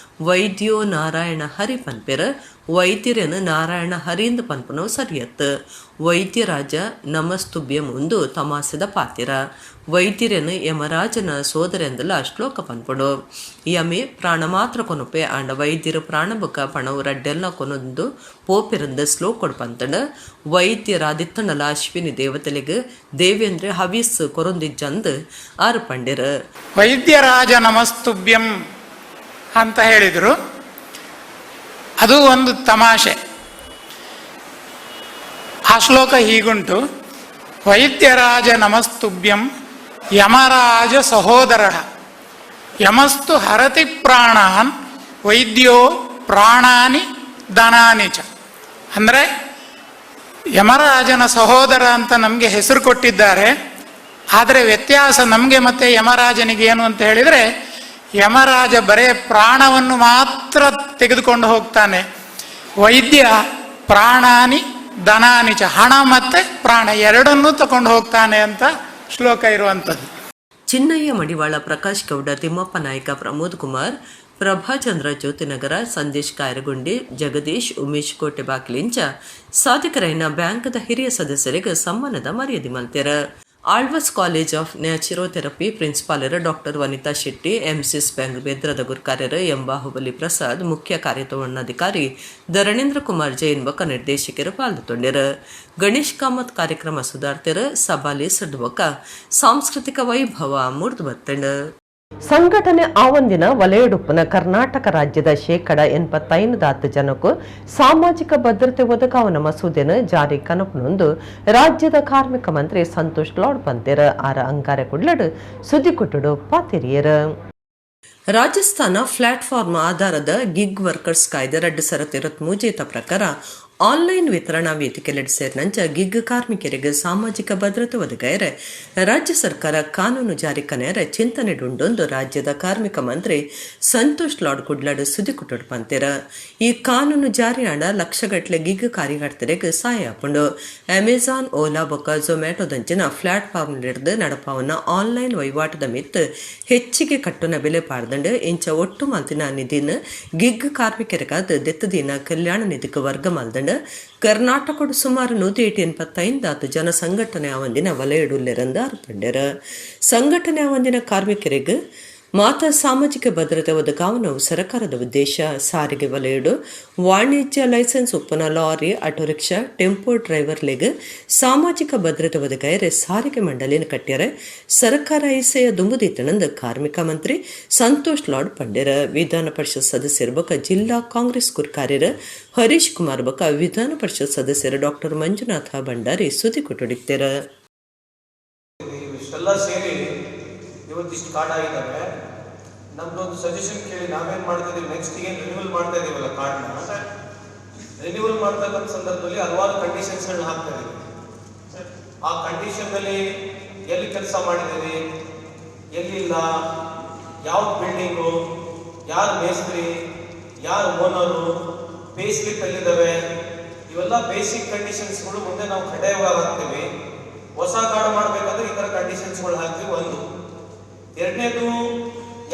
S1: ವೈದ್ಯೋ ನಾರಾಯಣ ಹರಿ ಪನ್ಪೆರ ವೈದ್ಯರನ್ನು ನಾರಾಯಣ ಹರಿಯಿಂದ ಪನ್ಪನೋ ಸರಿಯತ್ ವೈದ್ಯರಾಜ ನಮಸ್ತುಭ್ಯಂ ಒಂದು ತಮಾಸೆದ ಪಾತೆರ ವೈದ್ಯರನ್ನು ಯಮರಾಜನ ಸೋದರೆಂದಲ ಶ್ಲೋಕ ಪನ್ಪಡು ಯಮೆ ಪ್ರಾಣ ಮಾತ್ರ ಕೊನುಪೆ ಆಂಡ ವೈದ್ಯರು ಪ್ರಾಣ ಬುಕ್ಕ ಪಣವು ರಡ್ಡೆಲ್ಲ ಕೊನೊಂದು ಪೋಪಿರಂದ ಶ್ಲೋಕ ಕೊಡ್ಪಂತಡ ವೈದ್ಯರಾದಿತ್ತನಲ ಅಶ್ವಿನಿ ದೇವತೆಲಿಗೆ ದೇವೇಂದ್ರ ಹವಿಸ್ ಕೊರೊಂದಿಜ್ಜಂದು ಆರು ಪಂಡ್ಯರ.
S14: ವೈದ್ಯರಾಜ ನಮಸ್ತುಭ್ಯಂ ಅಂತ ಹೇಳಿದರು. ಅದು ಒಂದು ತಮಾಷೆ. ಆ ಶ್ಲೋಕ ಹೀಗುಂಟು: ವೈದ್ಯರಾಜ ನಮಸ್ತುಭ್ಯಂ ಯಮರಾಜ ಸಹೋದರ ಯಮಸ್ತು ಹರತಿ ಪ್ರಾಣಾನ್ ವೈದ್ಯೋ ಪ್ರಾಣಾನಿ ಧನಾನಿ ಚ. ಅಂದರೆ ಯಮರಾಜನ ಸಹೋದರ ಅಂತ ನಮಗೆ ಹೆಸರು ಕೊಟ್ಟಿದ್ದಾರೆ. ಆದರೆ ವ್ಯತ್ಯಾಸ ನಮಗೆ ಮತ್ತು ಯಮರಾಜನಿಗೆ ಏನು ಅಂತ ಹೇಳಿದರೆ, ಯಮರಾಜ ಬರೇ ಪ್ರಾಣವನ್ನು ಮಾತ್ರ ತೆಗೆದುಕೊಂಡು ಹೋಗ್ತಾನೆ, ವೈದ್ಯ ಪ್ರಾಣಾನಿ ಧನಾನಿಚ, ಹಣ ಮತ್ತು ಪ್ರಾಣ ಎರಡನ್ನೂ ತಗೊಂಡು ಹೋಗ್ತಾನೆ ಅಂತ ಶ್ಲೋಕ ಇರುವಂಥದ್ದು.
S1: ಚಿನ್ನಯ್ಯ ಮಡಿವಾಳ, ಪ್ರಕಾಶ್ ಗೌಡ, ತಿಮ್ಮಪ್ಪ ನಾಯ್ಕ, ಪ್ರಮೋದ್ ಕುಮಾರ್, ಪ್ರಭಾಚಂದ್ರ ಜ್ಯೋತಿನಗರ, ಸಂದೇಶ್ ಕಾಯರಗುಂಡಿ, ಜಗದೀಶ್, ಉಮೇಶ್ ಕೋಟೆ ಬಾಕ್ಲಿಂಚ ಸಾಧಕರೈನ ಬ್ಯಾಂಕ್ದ ಹಿರಿಯ ಸದಸ್ಯರಿಗೆ ಸಮ್ಮಾನದ ಮರ್ಯಾದೆ ಮಲ್ತೆರ. ಆಳ್ವಾಸ್ ಕಾಲೇಜ್ ಆಫ್ ನ್ಯಾಚುರೋಥೆರಪಿ ಪ್ರಿನ್ಸಿಪಾಲರ doctor Vanitha Shetty, MCS bank ಬೆದ್ರದ ಗುರ್ಕಾರ್ಯರ ಎಂ ಬಾಹುಬಲಿ ಪ್ರಸಾದ್, ಮುಖ್ಯ ಕಾರ್ಯತೋರಣಾಧಿಕಾರಿ ಧರಣೇಂದ್ರ ಕುಮಾರ್ ಜೈನ್ ಬಕ ನಿರ್ದೇಶಕರು ಪಾಲ್ಗೊಂಡರು. ಗಣೇಶ್ ಕಾಮತ್ ಕಾರ್ಯಕ್ರಮ ಸುಧಾರ್ತೆರ ಸಭಾಲಿ ಸಡ್ವಕ ಸಾಂಸ್ಕೃತಿಕ ವೈಭವ ಮೂಡ್ದು ಬರ್ತಂಡ. ಸಂಘಟನೆ ಆವಂದಿನ ವಲಯಡುಪ್ಪನ ಕರ್ನಾಟಕ ರಾಜ್ಯದ 85% ಜನಕ್ಕೂ ಸಾಮಾಜಿಕ ಭದ್ರತೆ ಒದಗಾವನ ಮಸೂದೆನ ಜಾರಿ ಕನಪನೊಂದು ರಾಜ್ಯದ ಕಾರ್ಮಿಕ ಮಂತ್ರಿ ಸಂತೋಷ್ ಲಾಡ್ ಪಂತೇರ ಆರ ಅಂಗಾರ ಕುಡ್ಲಡ್ ಸುದ್ದಿ ಕೊಟ್ಟಡು ಪಾತಿರಿಯರ. ರಾಜಸ್ಥಾನ ಪ್ಲಾಟ್ಫಾರ್ಮ್ ಆಧಾರದ ಗಿಗ್ ವರ್ಕರ್ಸ್ ಕಾಯ್ದೆ 2023 ಪ್ರಕಾರ ಆನ್ಲೈನ್ ವಿತರಣಾ ವೇದಿಕೆಲೆಡ್ ಸೇರಿನಂಚ ಗಿಗ್ ಕಾರ್ಮಿಕರಿಗೆ ಸಾಮಾಜಿಕ ಭದ್ರತೆ ಒದಗಾಯರೆ ರಾಜ್ಯ ಸರ್ಕಾರ ಕಾನೂನು ಜಾರಿ ಕನೆಯರ ಚಿಂತನೆಡುಂಡೊಂದು ರಾಜ್ಯದ ಕಾರ್ಮಿಕ ಮಂತ್ರಿ ಸಂತೋಷ್ ಲಾಡ್ ಕುಡ್ಲಾಡ್ ಸುದ್ದಿ ಕುಟ್ಟುಡು ಪಂತೇರ. ಈ ಕಾನೂನು ಜಾರಿಯಾಡ ಲಕ್ಷಗಟ್ಟಲೆ ಗಿಗ್ ಕಾರ್ಯಕರ್ತರಿಗೆ ಸಹಾಯ ಆಪುಂಡು. ಅಮೆಜಾನ್, ಓಲಾ ಬೊಕ್ಕ ಝೊಮ್ಯಾಟೊದಂಚಿನ ಪ್ಲಾಟ್ಫಾರ್ಮ್ ಹಿಡಿದು ನಡಪಾವನ್ನ ಆನ್ಲೈನ್ ವಹಿವಾಟದ ಮಿತ್ತು ಹೆಚ್ಚಿಗೆ ಕಟ್ಟುನ ಬೆಲೆ ಪಾಡ್ದಂಡು ಇಂಚ ಒಟ್ಟು ಮಾತಿನ ನಿಧಿನ ಗಿಗ್ ಕಾರ್ಮಿಕರಿಗಾದ ದೆತ್ತದಿನ ಕಲ್ಯಾಣ ನಿಧಿಗೆ ವರ್ಗ ಮಲ್ದಂಡು ಕರ್ನಾಟಕದ ಸುಮಾರು 185 ಜನ ಸಂಘಟನೆ ಆವಂದಿನ ವಲಯಡುಲ್ಲೆರಂದ ಅರ್ಪಂಡ್ಯರ. ಸಂಘಟನೆ ಆವಂದಿನ ಕಾರ್ಮಿಕರಿಗೆ ಮಾತಾ ಸಾಮಾಜಿಕ ಭದ್ರತೆ ಒದಗಾವನವು ಸರ್ಕಾರದ ಉದ್ದೇಶ. ಸಾರಿಗೆ ವಲಯಡು ವಾಣಿಜ್ಯ ಲೈಸೆನ್ಸ್ ಉಪ್ಪನ ಲಾರಿ, ಆಟೋ ರಿಕ್ಷಾ, ಟೆಂಪೋ ಡ್ರೈವರ್ಲೆಗ್ ಸಾಮಾಜಿಕ ಭದ್ರತೆ ಒದಗಾಯರೆ ಸಾರಿಗೆ ಮಂಡಳಿನ ಕಟ್ಟ್ಯಾರೆ. ಸರ್ಕಾರ ಐಸೆಯ ದುಂಬುದಿತ್ತನಂದು ಕಾರ್ಮಿಕ ಮಂತ್ರಿ ಸಂತೋಷ್ ಲಾಡ್ ಪಂಡ್ಯರ. ವಿಧಾನ ಪರಿಷತ್ ಸದಸ್ಯರ ಬಕ ಜಿಲ್ಲಾ ಕಾಂಗ್ರೆಸ್ ಕಾರ್ಯರ ಹರೀಶ್ ಕುಮಾರ್ ಬಕ ವಿಧಾನ ಪರಿಷತ್ ಸದಸ್ಯರು ಡಾಕ್ಟರ್ ಮಂಜುನಾಥ ಭಂಡಾರಿ ಸುದ್ದಿ ಕೊಟ್ಟೊಡಿಕ್ತಾರ.
S9: ಇವತ್ತಿಷ್ಟು ಕಾರ್ಡ್ ಆಗಿದ್ದಾವೆ. ನಮ್ದೊಂದು ಸಜೆಷನ್ ಕೇಳಿ ನಾವೇನು ಮಾಡ್ತಾ ಇದೀವಿ, ನೆಕ್ಸ್ಟ್ ಏನು ರಿನ್ಯೂವಲ್ ಮಾಡ್ತಾ ಇದೀವಲ್ಲ ಕಾರ್ಡ್ನ, ರಿನ್ಯೂವಲ್ ಮಾಡ್ತಕ್ಕಂಥ ಸಂದರ್ಭದಲ್ಲಿ ಹಲವಾರು ಕಂಡೀಷನ್ಸ್ಗಳನ್ನ ಹಾಕ್ತಾ ಇದೀವಿ. ಆ ಕಂಡೀಷನ್ನಲ್ಲಿ ಎಲ್ಲಿ ಕೆಲಸ ಮಾಡಿದ್ದೀವಿ, ಎಲ್ಲಿಲ್ಲ, ಯಾವ ಬಿಲ್ಡಿಂಗು, ಯಾರು ಮೇಸ್ತ್ರಿ, ಯಾರು ಓನರು, ಪೇ ಸ್ಲಿಪ್ ಎಲ್ಲಿದ್ದಾವೆ, ಇವೆಲ್ಲ ಬೇಸಿಕ್ ಕಂಡೀಷನ್ಸ್ಗಳು ಮುಂದೆ ನಾವು ಕಡ್ಡಾಯವಾಗಿ ಹಾಕ್ತೀವಿ. ಹೊಸ ಕಾರ್ಡ್ ಮಾಡಬೇಕಾದ್ರೆ ಈ ಥರ ಕಂಡೀಷನ್ಸ್ಗಳು ಹಾಕ್ತೀವಿ. ಒಂದು. ಎರಡನೇದು,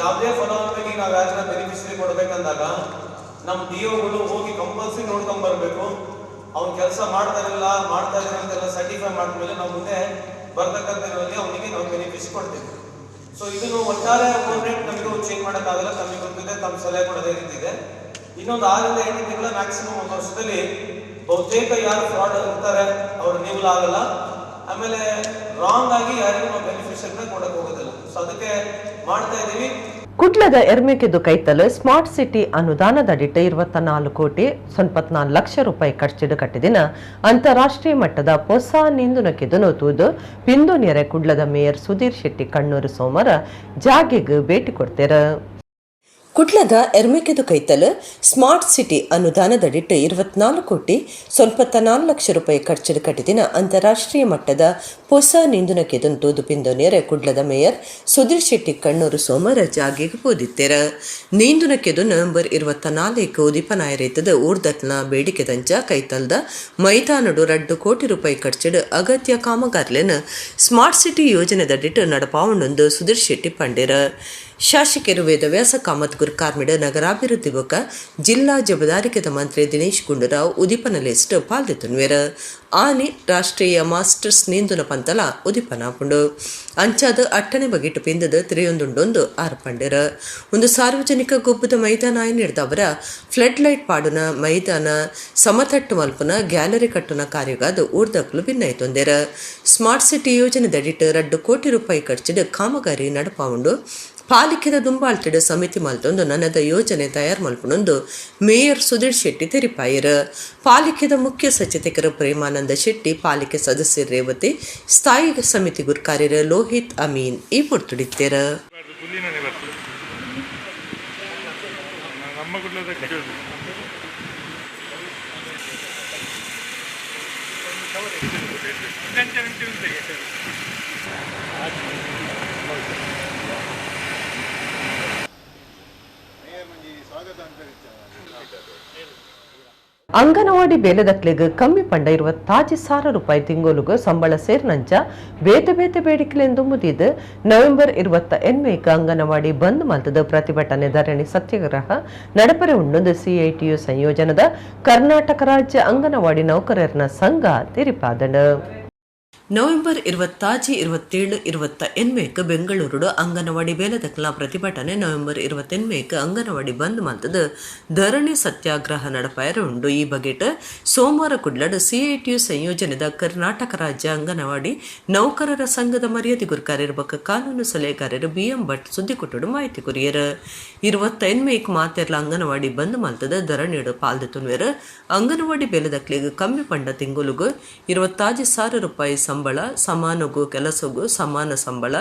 S9: ಯಾವುದೇ ಫಲಾನುಭವಿಗೆ ನಾವು ಯಾರನ್ನ ಬೆನಿಫಿಷರಿ ಕೊಡಬೇಕಂದಾಗ ನಮ್ಮ DOಗಳು ಹೋಗಿ ಕಂಪಲ್ಸರಿ ನೋಡ್ಕೊಂಡ್ಬರ್ಬೇಕು. ಅವ್ನು ಕೆಲಸ ಮಾಡ್ತಾ ಇದ್ದಾರೆ ಅಂತೆಲ್ಲ ಸರ್ಟಿಫೈ ಮಾಡಿದ್ಮೇಲೆ ನಾವು ಮುಂದೆ ಬರ್ತಕ್ಕಂಥದ್ರಲ್ಲಿ ಅವನಿಗೆ ನಾವು ಬೆನಿಫಿಷರಿ ಕೊಡ್ತೀವಿ. ಸೊ ಇದನ್ನು ಒಟ್ಟಾರೆ ರೇಟ್ ನಮಗೂ ಚೇಂಜ್ ಮಾಡೋಕ್ಕಾಗಲ್ಲ, ತಮಗೆ ಗೊತ್ತಿದೆ, ತಮ್ಮ ಸಲಹೆ ಕೊಡೋದೇ ರೀತಿದೆ. ಇನ್ನೊಂದು 6 ರಿಂದ 8 ತಿಂಗಳ ಮ್ಯಾಕ್ಸಿಮಮ್ 1 ವರ್ಷದಲ್ಲಿ ಬಹುತೇಕ ಯಾರು ಫ್ರಾಡ್ ಇರ್ತಾರೆ ಅವ್ರು ರಿನ್ಯೂವಲ್ ಆಗಲ್ಲ. ಆಮೇಲೆ ರಾಂಗ್ ಆಗಿ ಯಾರಿಗೂ ನಾವು ಬೆನಿಫಿಷರಿನ ಕೊಡಕ್ಕೆ ಹೋಗೋದಿಲ್ಲ. ಸೊ ಅದಕ್ಕೆ ಮಾಡ್ತಾ ಇದೀವಿ.
S1: ಕುಡ್ಲದ ಎರ್ಮೆಕೆದು ಕೈತಲು ಸ್ಮಾರ್ಟ್ ಸಿಟಿ ಅನುದಾನದಡಿಟ್ಟು 24 ಕೋಟಿ 94 ಲಕ್ಷ ರೂಪಾಯಿ ಖರ್ಚಿಡು ಕಟ್ಟಿದಿನ ಅಂತಾರಾಷ್ಟ್ರೀಯ ಮಟ್ಟದ ಹೊಸ ನಿಂದುನಕ್ಕೆದು ತೂದು ಪಿಂದೋನಿಯರೆ ಕುಡ್ಲದ ಮೇಯರ್ ಸುಧೀರ್ ಶೆಟ್ಟಿ ಕಣ್ಣೂರು ಸೋಮವಾರ ಜಾಗೆಗೆ ಭೇಟಿ ಕೊಡ್ತಾರೆ. ಕುಡ್ಲದ ಎರ್ಮೆಕೆದು ಕೈತಲು ಸ್ಮಾರ್ಟ್ ಸಿಟಿ ಅನುದಾನದಡಿಟ್ಟು 24 ಕೋಟಿ 94 ಲಕ್ಷ ರೂಪಾಯಿ ಖರ್ಚಿಡು ಕಟ್ಟಿದಿನ ಅಂತಾರಾಷ್ಟ್ರೀಯ ಮಟ್ಟದ ಹೊಸ ನಿಂದುನಕ್ಕೆದನ್ನು ತೂದು ಪಿಂದೋನಿಯರೆ ಕುಡ್ಲದ ಮೇಯರ್ ಸುಧೀರ್ ಶೆಟ್ಟಿ ಕಣ್ಣೂರು ಸೋಮವಾರ ಜಾಗೆಗೆ ಪೋದಿತ್ತಾರೆ. ನೀಂದುನಕ್ಕೆದು ನವೆಂಬರ್ 24 ಉದಿಪನಾಯರೇತದ ಊರ್ದಟ್ನ ಬೇಡಿಕೆದಂಚ ಕೈತಲ್ದ ಮೈದಾನಡು 2 ಕೋಟಿ ರೂಪಾಯಿ ಖರ್ಚಿಡು ಅಗತ್ಯ ಕಾಮಗಾರಿಲೆನ ಸ್ಮಾರ್ಟ್ ಸಿಟಿ ಯೋಜನೆದಡಿಟ್ಟು ನಡಪಾವಣೊಂದು ಸುಧೀರ್ ಶೆಟ್ಟಿ ಪಂಡೇರ. ಶಾಸಕರು ವೇದವ್ಯಾಸ ಕಾಮತ್ ಗುರ್ಕಾರ್ಮಿಡ ನಗರಾಭಿವೃದ್ಧಿ ಬೊಕ ಜಿಲ್ಲಾ ಜವಾಬ್ದಾರಿಕೆದ ಮಂತ್ರಿ ದಿನೇಶ್ ಗುಂಡೂರಾವ್ ಉದಿಪನಲೆಸ್ಟ್ ಪಾಲ್ದೆತುನ್ವೇರ. ಆನಿ ರಾಷ್ಟ್ರೀಯ ಮಾಸ್ಟರ್ಸ್ ನೀಂದುನ ಪಂತಲ ಉದಿಪನಾಪುಂಡು ಅಂಚಾದ 8ನೇ ಬಗೆಟ್ ಪಿಂದದ ತಿರೆಯೊಂದುಂಡೊಂದು ಆರ್ಪಂಡೆರ. ಒಂದು ಸಾರ್ವಜನಿಕ ಗೊಬ್ಬದ ಮೈದಾನ ನೀಡಿದ ಅವರ ಫ್ಲಡ್ ಲೈಟ್ ಪಾಡುನ ಮೈದಾನ ಸಮತಟ್ಟು ಮಲ್ಪುನ ಗ್ಯಾಲರಿ ಕಟ್ಟುನ ಕಾರ್ಯಗಾದ ಊರ್ದಕ್ಲು ಭಿನ್ನೈತೊಂದೆರ. ಸ್ಮಾರ್ಟ್ ಸಿಟಿ ಯೋಜನೆದಡಿಟ್ಟು 2 ಕೋಟಿ ರೂಪಾಯಿ ಖರ್ಚಿಡು ಕಾಮಗಾರಿ ನಡಪಾವುಂಡು ಪಾಲಿಕೆದ ದುಂಬಾಳ್ತಿಡ ಸಮಿತಿ ಮಲ್ತೊಂದು ನನ್ನದ ಯೋಜನೆ ತಯಾರು ಮಲ್ಪುನೊಂದು ಮೇಯರ್ ಸುಧೀರ್ ಶೆಟ್ಟಿ ತೆರಿಪಾಯರ. ಪಾಲಿಕೆದ ಮುಖ್ಯ ಸಚೇತಕರು ಪ್ರೇಮಾನಂದ ಶೆಟ್ಟಿ, ಪಾಲಿಕೆ ಸದಸ್ಯರು ರೇವತಿ, ಸ್ಥಾಯಿ ಸಮಿತಿ ಗುರ್ಕಾರ್ಯರ ಲೋಹಿತ್ ಅಮೀನ್ ಈ ಪೊರ್ತುಡಿತ್ತೇರ. ಅಂಗನವಾಡಿ ಬೇಲೆದಕ್ಲೆಗ್ ಕಮ್ಮಿ ಪಂಡ 26,000 ರೂಪಾಯಿ ತಿಂಗೋಲುಗು ಸಂಬಳ ಸೇರ್ನಂಚ ಬೇತೆ ಬೇತೆ ಬೇಡಿಕೆಲೆಂದು ಮುದಿದು ನವೆಂಬರ್ 28 ಅಂಗನವಾಡಿ ಬಂದ್ ಮಲ್ತದ ಪ್ರತಿಭಟನೆ ಧರಣಿ ಸತ್ಯಾಗ್ರಹ ನಡಪರೆ ಉಣ್ಣದು CITU ಸಂಯೋಜನದ ಕರ್ನಾಟಕ ರಾಜ್ಯ ಅಂಗನವಾಡಿ ನೌಕರರ ಸಂಘ ತಿರಿಪಾದಣ. ನವೆಂಬರ್ 26, 27, 28 ಬೆಂಗಳೂರು ಅಂಗನವಾಡಿ ಬೇಲೆದಕ್ಲ ಪ್ರತಿಭಟನೆ ನವೆಂಬರ್ 28 ಅಂಗನವಾಡಿ ಬಂದ್ ಮಲ್ತದ ಧರಣಿ ಸತ್ಯಾಗ್ರಹ ನಡಪಾಯರ ಉಂಡು. ಈ ಬಗೆಟ್ ಸೋಮವಾರ ಕುಡ್ಲಡ್ CITU ಸಂಯೋಜನೆದ ಕರ್ನಾಟಕ ರಾಜ್ಯ ಅಂಗನವಾಡಿ ನೌಕರರ ಸಂಘದ ಮರ್ಯಾದೆ ಗುರ್ಕಾರ್ಯರ ಬಕ ಕಾನೂನು ಸಲಹೆಗಾರರು BM ಭಟ್ ಸುದ್ದಿ ಕೊಟ್ಟಡು ಮಾಹಿತಿ ಕೊರಿಯರ. 28 ಮಾತೆರ್ಲ ಅಂಗನವಾಡಿ ಬಂದ್ ಮಲ್ತದ ಧರಣಿಡು ಪಾಲ್ದೆತುನ್ವೇರ. ಅಂಗನವಾಡಿ ಬೇಲೆದಕ್ಲಿಗೆ ಕಮ್ಮಿ ಪಂಡ ತಿಂಗುಲುಗು 26,000 ರೂಪಾಯಿ ಸಂಬಳ, ಸಮಾನಗೂ ಕೆಲಸಗೂ ಸಮಾನ ಸಂಬಳ,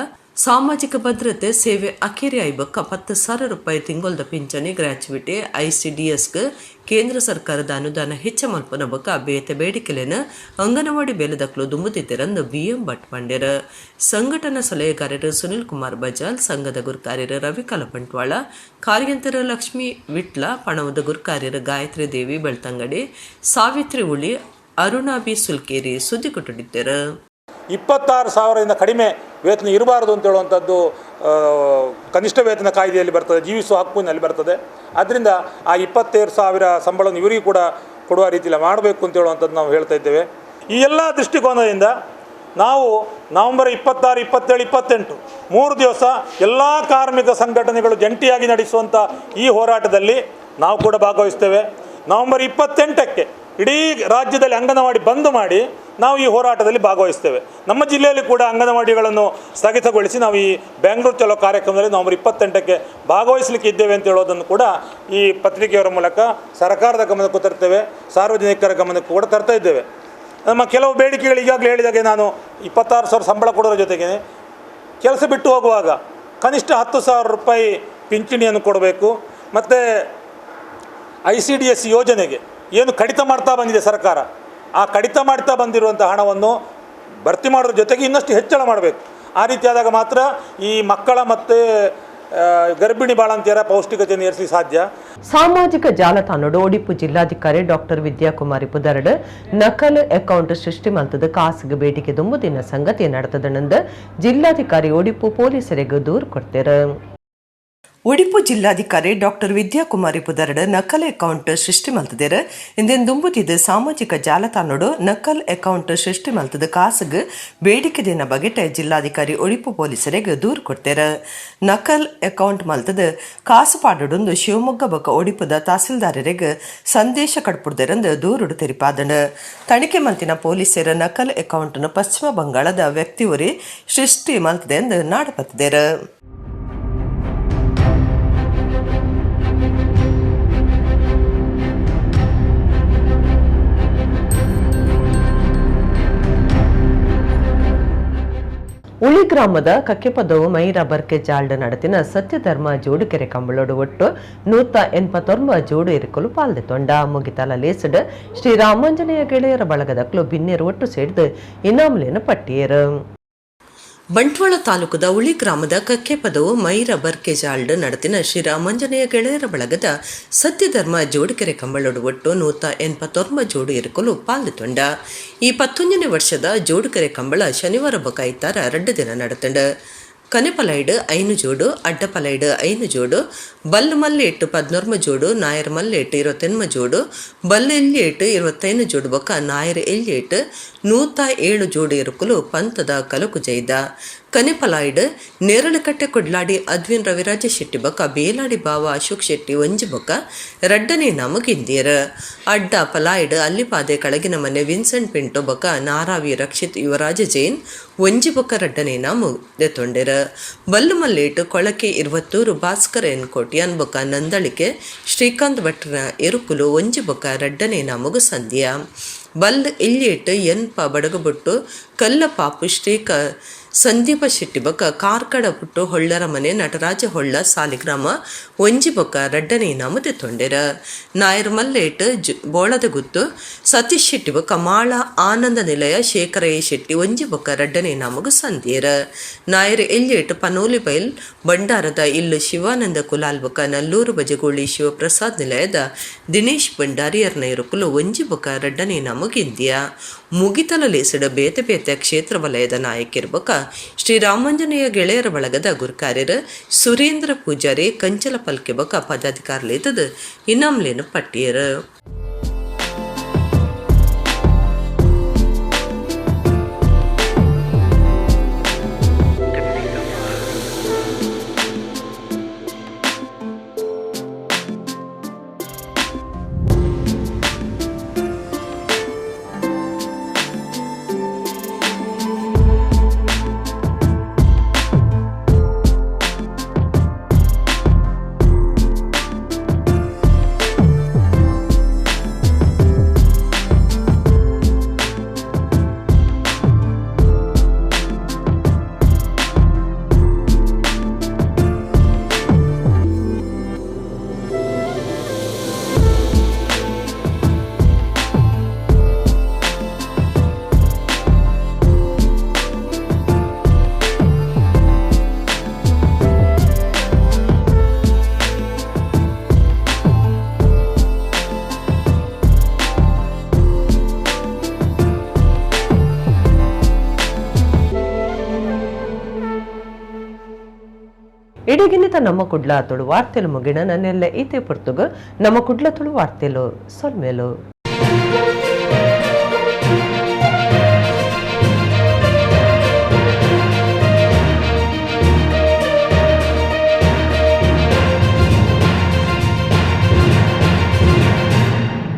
S1: ಸಾಮಾಜಿಕ ಭದ್ರತೆ ಸೇವೆ ಅಖೇರಿ ಐಬಕ್ಕ 10,000 ರೂಪಾಯಿ ತಿಂಗೊಲ್ದ ಪಿಂಚಣಿ ಗ್ರಾಚ್ಯುವಿಟಿ ICDSಗೆ ಕೇಂದ್ರ ಸರ್ಕಾರದ ಅನುದಾನ ಹೆಚ್ಚ ಮಲ್ಪನ ಬಕ ಬೇತೆ ಬೇಡಿಕೆಲೆನ ಅಂಗನವಾಡಿ ಬೇಲೆದಕ್ಲು ದುಂಬುತ್ತಿದ್ದರೆಂದು BM ಭಟ್ ಪಂಡ್ಯರ. ಸಂಘಟನಾ ಸಲಹೆಗಾರರು ಸುನಿಲ್ ಕುಮಾರ್ ಬಜಾಲ್, ಸಂಘದ ಗುರ್ಕಾರ್ಯರ ರವಿ ಕಲಪಂಟ್ವಾಳ, ಕಾರ್ಯಂತರ ಲಕ್ಷ್ಮೀ ವಿಟ್ಲ, ಪಣವದ ಗುರ್ಕಾರ್ಯರ ಗಾಯತ್ರಿ ದೇವಿ ಬೆಳ್ತಂಗಡಿ, ಸಾವಿತ್ರಿ ಉಳಿ, ಅರುಣಾ ಬಿ ಸುಲ್ಕೇರಿ ಸುದ್ದಿ ಕೊಟ್ಟಿದ್ದರು.
S16: 26,000ರಿಂದ ಕಡಿಮೆ ವೇತನ ಇರಬಾರದು ಅಂತ ಹೇಳುವಂಥದ್ದು ಕನಿಷ್ಠ ವೇತನ ಕಾಯ್ದೆಯಲ್ಲಿ ಬರ್ತದೆ, ಜೀವಿಸುವ ಹಕ್ಕಿನಲ್ಲಿ ಬರ್ತದೆ. ಆದ್ದರಿಂದ ಆ 27,000 ಸಂಬಳವನ್ನು ಇವರಿಗೂ ಕೂಡ ಕೊಡುವ ರೀತಿಯಲ್ಲಿ ಮಾಡಬೇಕು ಅಂತ ಹೇಳುವಂಥದ್ದು ನಾವು ಹೇಳ್ತಾ ಇದ್ದೇವೆ. ಈ ಎಲ್ಲ ದೃಷ್ಟಿಕೋನದಿಂದ ನಾವು ನವೆಂಬರ್ 26, 27, 28 3 ದಿವಸ ಎಲ್ಲ ಕಾರ್ಮಿಕ ಸಂಘಟನೆಗಳು ಜಂಟಿಯಾಗಿ ನಡೆಸುವಂಥ ಈ ಹೋರಾಟದಲ್ಲಿ ನಾವು ಕೂಡ ಭಾಗವಹಿಸ್ತೇವೆ. ನವೆಂಬರ್ 28ಕ್ಕೆ ಇಡೀ ರಾಜ್ಯದಲ್ಲಿ ಅಂಗನವಾಡಿ ಬಂದ್ ಮಾಡಿ ನಾವು ಈ ಹೋರಾಟದಲ್ಲಿ ಭಾಗವಹಿಸ್ತೇವೆ. ನಮ್ಮ ಜಿಲ್ಲೆಯಲ್ಲಿ ಕೂಡ ಅಂಗನವಾಡಿಗಳನ್ನು ಸ್ಥಗಿತಗೊಳಿಸಿ ನಾವು ಈ ಬೆಂಗಳೂರು ಚಲೋ ಕಾರ್ಯಕ್ರಮದಲ್ಲಿ ನವೆಂಬರ್ 28ಕ್ಕೆ ಭಾಗವಹಿಸಲಿಕ್ಕೆ ಇದ್ದೇವೆ ಅಂತ ಹೇಳೋದನ್ನು ಕೂಡ ಈ ಪತ್ರಿಕೆಯವರ ಮೂಲಕ ಸರ್ಕಾರದ ಗಮನಕ್ಕೂ ತರ್ತೇವೆ, ಸಾರ್ವಜನಿಕರ ಗಮನಕ್ಕೂ ಕೂಡ ತರ್ತಾ ಇದ್ದೇವೆ. ನಮ್ಮ ಕೆಲವು ಬೇಡಿಕೆಗಳು ಈಗಾಗಲೇ ಹೇಳಿದಾಗೆ ನಾನು 26,000 ಸಂಬಳ ಕೊಡೋದ್ರ ಜೊತೆಗೆ ಕೆಲಸ ಬಿಟ್ಟು ಹೋಗುವಾಗ ಕನಿಷ್ಠ 10,000 ರೂಪಾಯಿ ಪಿಂಚಣಿಯನ್ನು ಕೊಡಬೇಕು. ಮತ್ತು ICDS ಯೋಜನೆಗೆ ಏನು ಕಡಿತ ಮಾಡ್ತಾ ಬಂದಿದೆ ಸರ್ಕಾರ, ಆ ಕಡಿತ ಮಾಡ್ತಾ ಬಂದಿರುವಂಥ ಹಣವನ್ನು ಭರ್ತಿ ಮಾಡೋದ್ರ ಜೊತೆಗೆ ಇನ್ನಷ್ಟು ಹೆಚ್ಚಳ ಮಾಡಬೇಕು. ಆ ರೀತಿಯಾದಾಗ ಮಾತ್ರ ಈ ಮಕ್ಕಳ ಮತ್ತು ಗರ್ಭಿಣಿ ಬಾಣಂತಿಯರ ಪೌಷ್ಟಿಕತೆಯನ್ನು ಏರಿಸಲಿಕ್ಕೆ ಸಾಧ್ಯ.
S1: ಸಾಮಾಜಿಕ ಜಾಲತಾಣೋಡು ಉಡುಪಿ ಜಿಲ್ಲಾಧಿಕಾರಿ ಡಾಕ್ಟರ್ ವಿದ್ಯಾಕುಮಾರಿ ಪುದರಡ್ ನಕಲ್ ಅಕೌಂಟ್ ಸೃಷ್ಟಿ ಮಲ್ತದ ಖಾಸಗಿ ಬೇಡಿಕೆ ದುಂಬುದಿನ ಸಂಗತಿ ನಡೆತದನಂದ ಜಿಲ್ಲಾಧಿಕಾರಿ ಉಡುಪಿ ಪೊಲೀಸರಿಗೆ ದೂರು ಕೊಡ್ತಾರೆ. ಉಡುಪಿ ಜಿಲ್ಲಾಧಿಕಾರಿ ಡಾಕ್ಟರ್ ವಿದ್ಯಾಕುಮಾರಿ ಪುದರಡ್ ನಕಲ್ ಅಕೌಂಟ್ ಸೃಷ್ಟಿ ಮಲ್ತದೇರ ಇಂದಿನ ದುಂಬುತ್ತಿದ್ದ ಸಾಮಾಜಿಕ ಜಾಲತಾಣೋಡು ನಕಲ್ ಅಕೌಂಟ್ ಸೃಷ್ಟಿ ಮಲ್ತದ ಖಾಸಗಿ ಬೇಡಿಕೆ ದಿನ ಬಗೆಟೆ ಜಿಲ್ಲಾಧಿಕಾರಿ ಉಡುಪಿ ಪೊಲೀಸರಿಗೆ ದೂರು ಕೊಡ್ತಾರೆ. ನಕಲ್ ಅಕೌಂಟ್ ಮಲ್ತದ ಕಾಸು ಪಾಡೊಂದು ಶಿವಮೊಗ್ಗ ಬೊಕ್ಕ ಉಡುಪದ ತಹಸೀಲ್ದಾರರಿಗೆ ಸಂದೇಶ ಕಡ್ಪುಡ್ದೆರಂದು ದೂರುಡು ತೆರಿಪಾದಣ. ತನಿಖೆ ಮಂತಿನ ಪೊಲೀಸರ ನಕಲ್ ಅಕೌಂಟ್ನ ಪಶ್ಚಿಮ ಬಂಗಾಳದ ವ್ಯಕ್ತಿಯೊರಿ ಸೃಷ್ಟಿ ಮಲ್ತದೆ ಎಂದು ನಾಡಪತ್ತಿದ್ದೇರ. ಉಳಿ ಗ್ರಾಮದ ಕಕ್ಕೆಪದವು ಮೈರಾ ಬರ್ಕೆ ಜಾಲ್ಡ್ ನಡತಿನ ಸತ್ಯಧರ್ಮ ಜೋಡುಕೆರೆ ಕಂಬಳೋಡು ಒಟ್ಟು 189 ಜೋಡು ಇರಿಕಲು ಪಾಲ್ದೆತೊಂಡ ಮುಗಿತಲ ಲೇಸಡ್ ಶ್ರೀರಾಮಾಂಜನೇಯ ಗೆಳೆಯರ ಬಳಗದ ಕ್ಲಬ್ ಇನ್ನೇರು ಒಟ್ಟು ಸೇರಿದು ಇನಾಮುಲೇನ ಪಟ್ಟಿಯರು. ಬಂಟ್ವಾಳ ತಾಲೂಕದ ಉಳಿ ಗ್ರಾಮದ ಕಕ್ಕೆಪದವು ಮೈರಾ ಬರ್ಕೆ ಜಾಲ್ಡ್ ನಡತಿನ ಶ್ರೀರಾಮಾಂಜನೇಯ ಗೆಳೆಯರ ಬಳಗದ ಸತ್ಯಧರ್ಮ ಜೋಡುಕೆರೆ ಕಂಬಳೋಡು ಒಟ್ಟು 189 ಜೋಡು ಇರುಕಲು ಪಾಲ್ದೆತೊಂಡ. ಈ 11ನೇ ವರ್ಷದ ಜೋಡುಕೆರೆ ಕಂಬಳ ಶನಿವಾರ ಬೊಕಾಯಿತಾರ 2 ದಿನ ನಡತಂಡ. ಕನೆಪಲೈಡ್ 5 ಜೋಡು, ಅಡ್ಡಪಲೈಡ್ 5 ಜೋಡು, ಬಲ್ ಮಲ್ಲೇಟ್ 14 ಜೋಡು, ನಾಯರ್ ಮಲ್ಲೇಟ್ 28 ಜೋಡು, ಬಲ್ ಎಲ್ಲೇಟ್ 25 ಜೋಡು ಬೊಕ್ಕ ನಾಯರ್ ಎಲ್ಲೇಟ್ 107 ಜೋಡು ಇರುಕಲು ಪಂತದ ಕಲಕು ಜೈದ. ಕನೆಪಲಾಯ್ಡ್ ನೇರಳಕಟ್ಟೆ ಕೊಡ್ಲಾಡಿ ಅದ್ವಿನ್ ರವಿರಾಜ ಶೆಟ್ಟಿ ಬೊಕ್ಕ ಬೇಲಾಡಿ ಬಾವ ಅಶೋಕ್ ಶೆಟ್ಟಿ ಒಂಜಿ ಬೊಕ್ಕ 2ನೇ ನಾಮ ಗಿಂದಿಯರ. ಅಡ್ಡ ಪಲಾಯ್ಡ್ ಅಲ್ಲಿಪಾದೆ ಕೆಳಗಿನ ಮನೆ ವಿನ್ಸೆಂಟ್ ಪಿಂಟೋ ಬೊಕ್ಕ ನಾರಾವಿ ರಕ್ಷಿತ್ ಯುವರಾಜ ಜೈನ್ ಒಂಜಿ ಬೊಕ್ಕ 2ನೇ ನಾಮ ದೆತೊಂಡೆರ. ಬಲ್ಲು ಮಲ್ಲೇಟ್ ಕೊಳಕೆ 20 ಭಾಸ್ಕರ್ ಎನ್ ಕೋಟ್ಯಾನ್ ಬೊಕ್ಕ ನಂದಳಿಕೆ ಶ್ರೀಕಾಂತ್ ಭಟ್ರ ಎರುಕುಲು ಒಂಜಿ ಬೊಕ್ಕ 2ನೇ ನಾಮಗು ಸಂಧ್ಯ. ಬಲ್ ಇಲ್ಲೇಟ್ ಎನ್ಪ ಬಡಗಬುಟ್ಟು ಕಲ್ಲ ಪಾಪು ಸಂದೀಪ ಶೆಟ್ಟಿ ಬೊಕ್ಕ ಕಾರ್ಕಡ ಪುಟ್ಟು ಹೊಳ್ಳರ ಮನೆ ನಟರಾಜ ಹೊಳ್ಳ ಸಾಲಿಗ್ರಾಮ ಒಂಜಿ ಬೊಕ್ಕ 2ನೇ ನಾಮ ದೆತೊಂಡೆರ. ನಾಯರ್ ಮಲ್ಲೇಟ್ ಬೋಳದ ಗುತ್ತು ಸತೀಶ್ ಶೆಟ್ಟಿ ಬೊಕ್ಕ ಮಾಳ ಆನಂದ ನಿಲಯ ಶೇಖರಯ್ಯ ಶೆಟ್ಟಿ ಒಂಜಿ ಬೊಕ್ಕ 2ನೇ ನಾಮಗು ಸಂಧ್ಯರ. ನಾಯರ್ ಎಲ್ಲೇಟ್ ಪನೋಲಿ ಬೈಲ್ ಭಂಡಾರದ ಇಲ್ಲು ಶಿವಾನಂದ ಕುಲಾಲ್ ಬೊಕ್ಕ ನಲ್ಲೂರು ಬಜಗೋಳಿ ಶಿವಪ್ರಸಾದ್ ನಿಲಯದ ದಿನೇಶ್ ಭಂಡಾರಿಯರ್ನ ಇರುಕುಲು ಒಂಜಿ ಬೊಕ್ಕ 2ನೇ ನಾಮಗು ಇಂದಿಯ. ಮುಗಿತಲ ಲೇಸಡ ಬೇತೆ ಬೇತೆ ಕ್ಷೇತ್ರ ವಲಯದ ನಾಯಕಿರ್ಬೊಕ್ಕ ಶ್ರೀರಾಮಾಂಜನೇಯ ಗೆಳೆಯರ ಬಳಗದ ಗುರುಕಾರ್ಯರ ಸುರೇಂದ್ರ ಪೂಜಾರಿ ಕಂಚಲ ಪಲ್ಕೆ ಬೊಕ್ಕ ಪದಾಧಿಕಾರಿಲೇತದ ಇನಾಮ್ಲೇನ ಪಟ್ಟಿಯರ. ಇಡಗಿನಿತ ನಮ್ಮ ಕುಡ್ಲ ತುಳು ವಾರ್ತೆಲು ಮುಗಿಣ ನನ್ನೆಲ್ಲ ಈತೆ ಪುರ್ತುಗು ನಮ್ಮ ಕುಡ್ಲ ತುಳು ವಾರ್ತೆಲು ಸೊಲ್ಮೇಲು.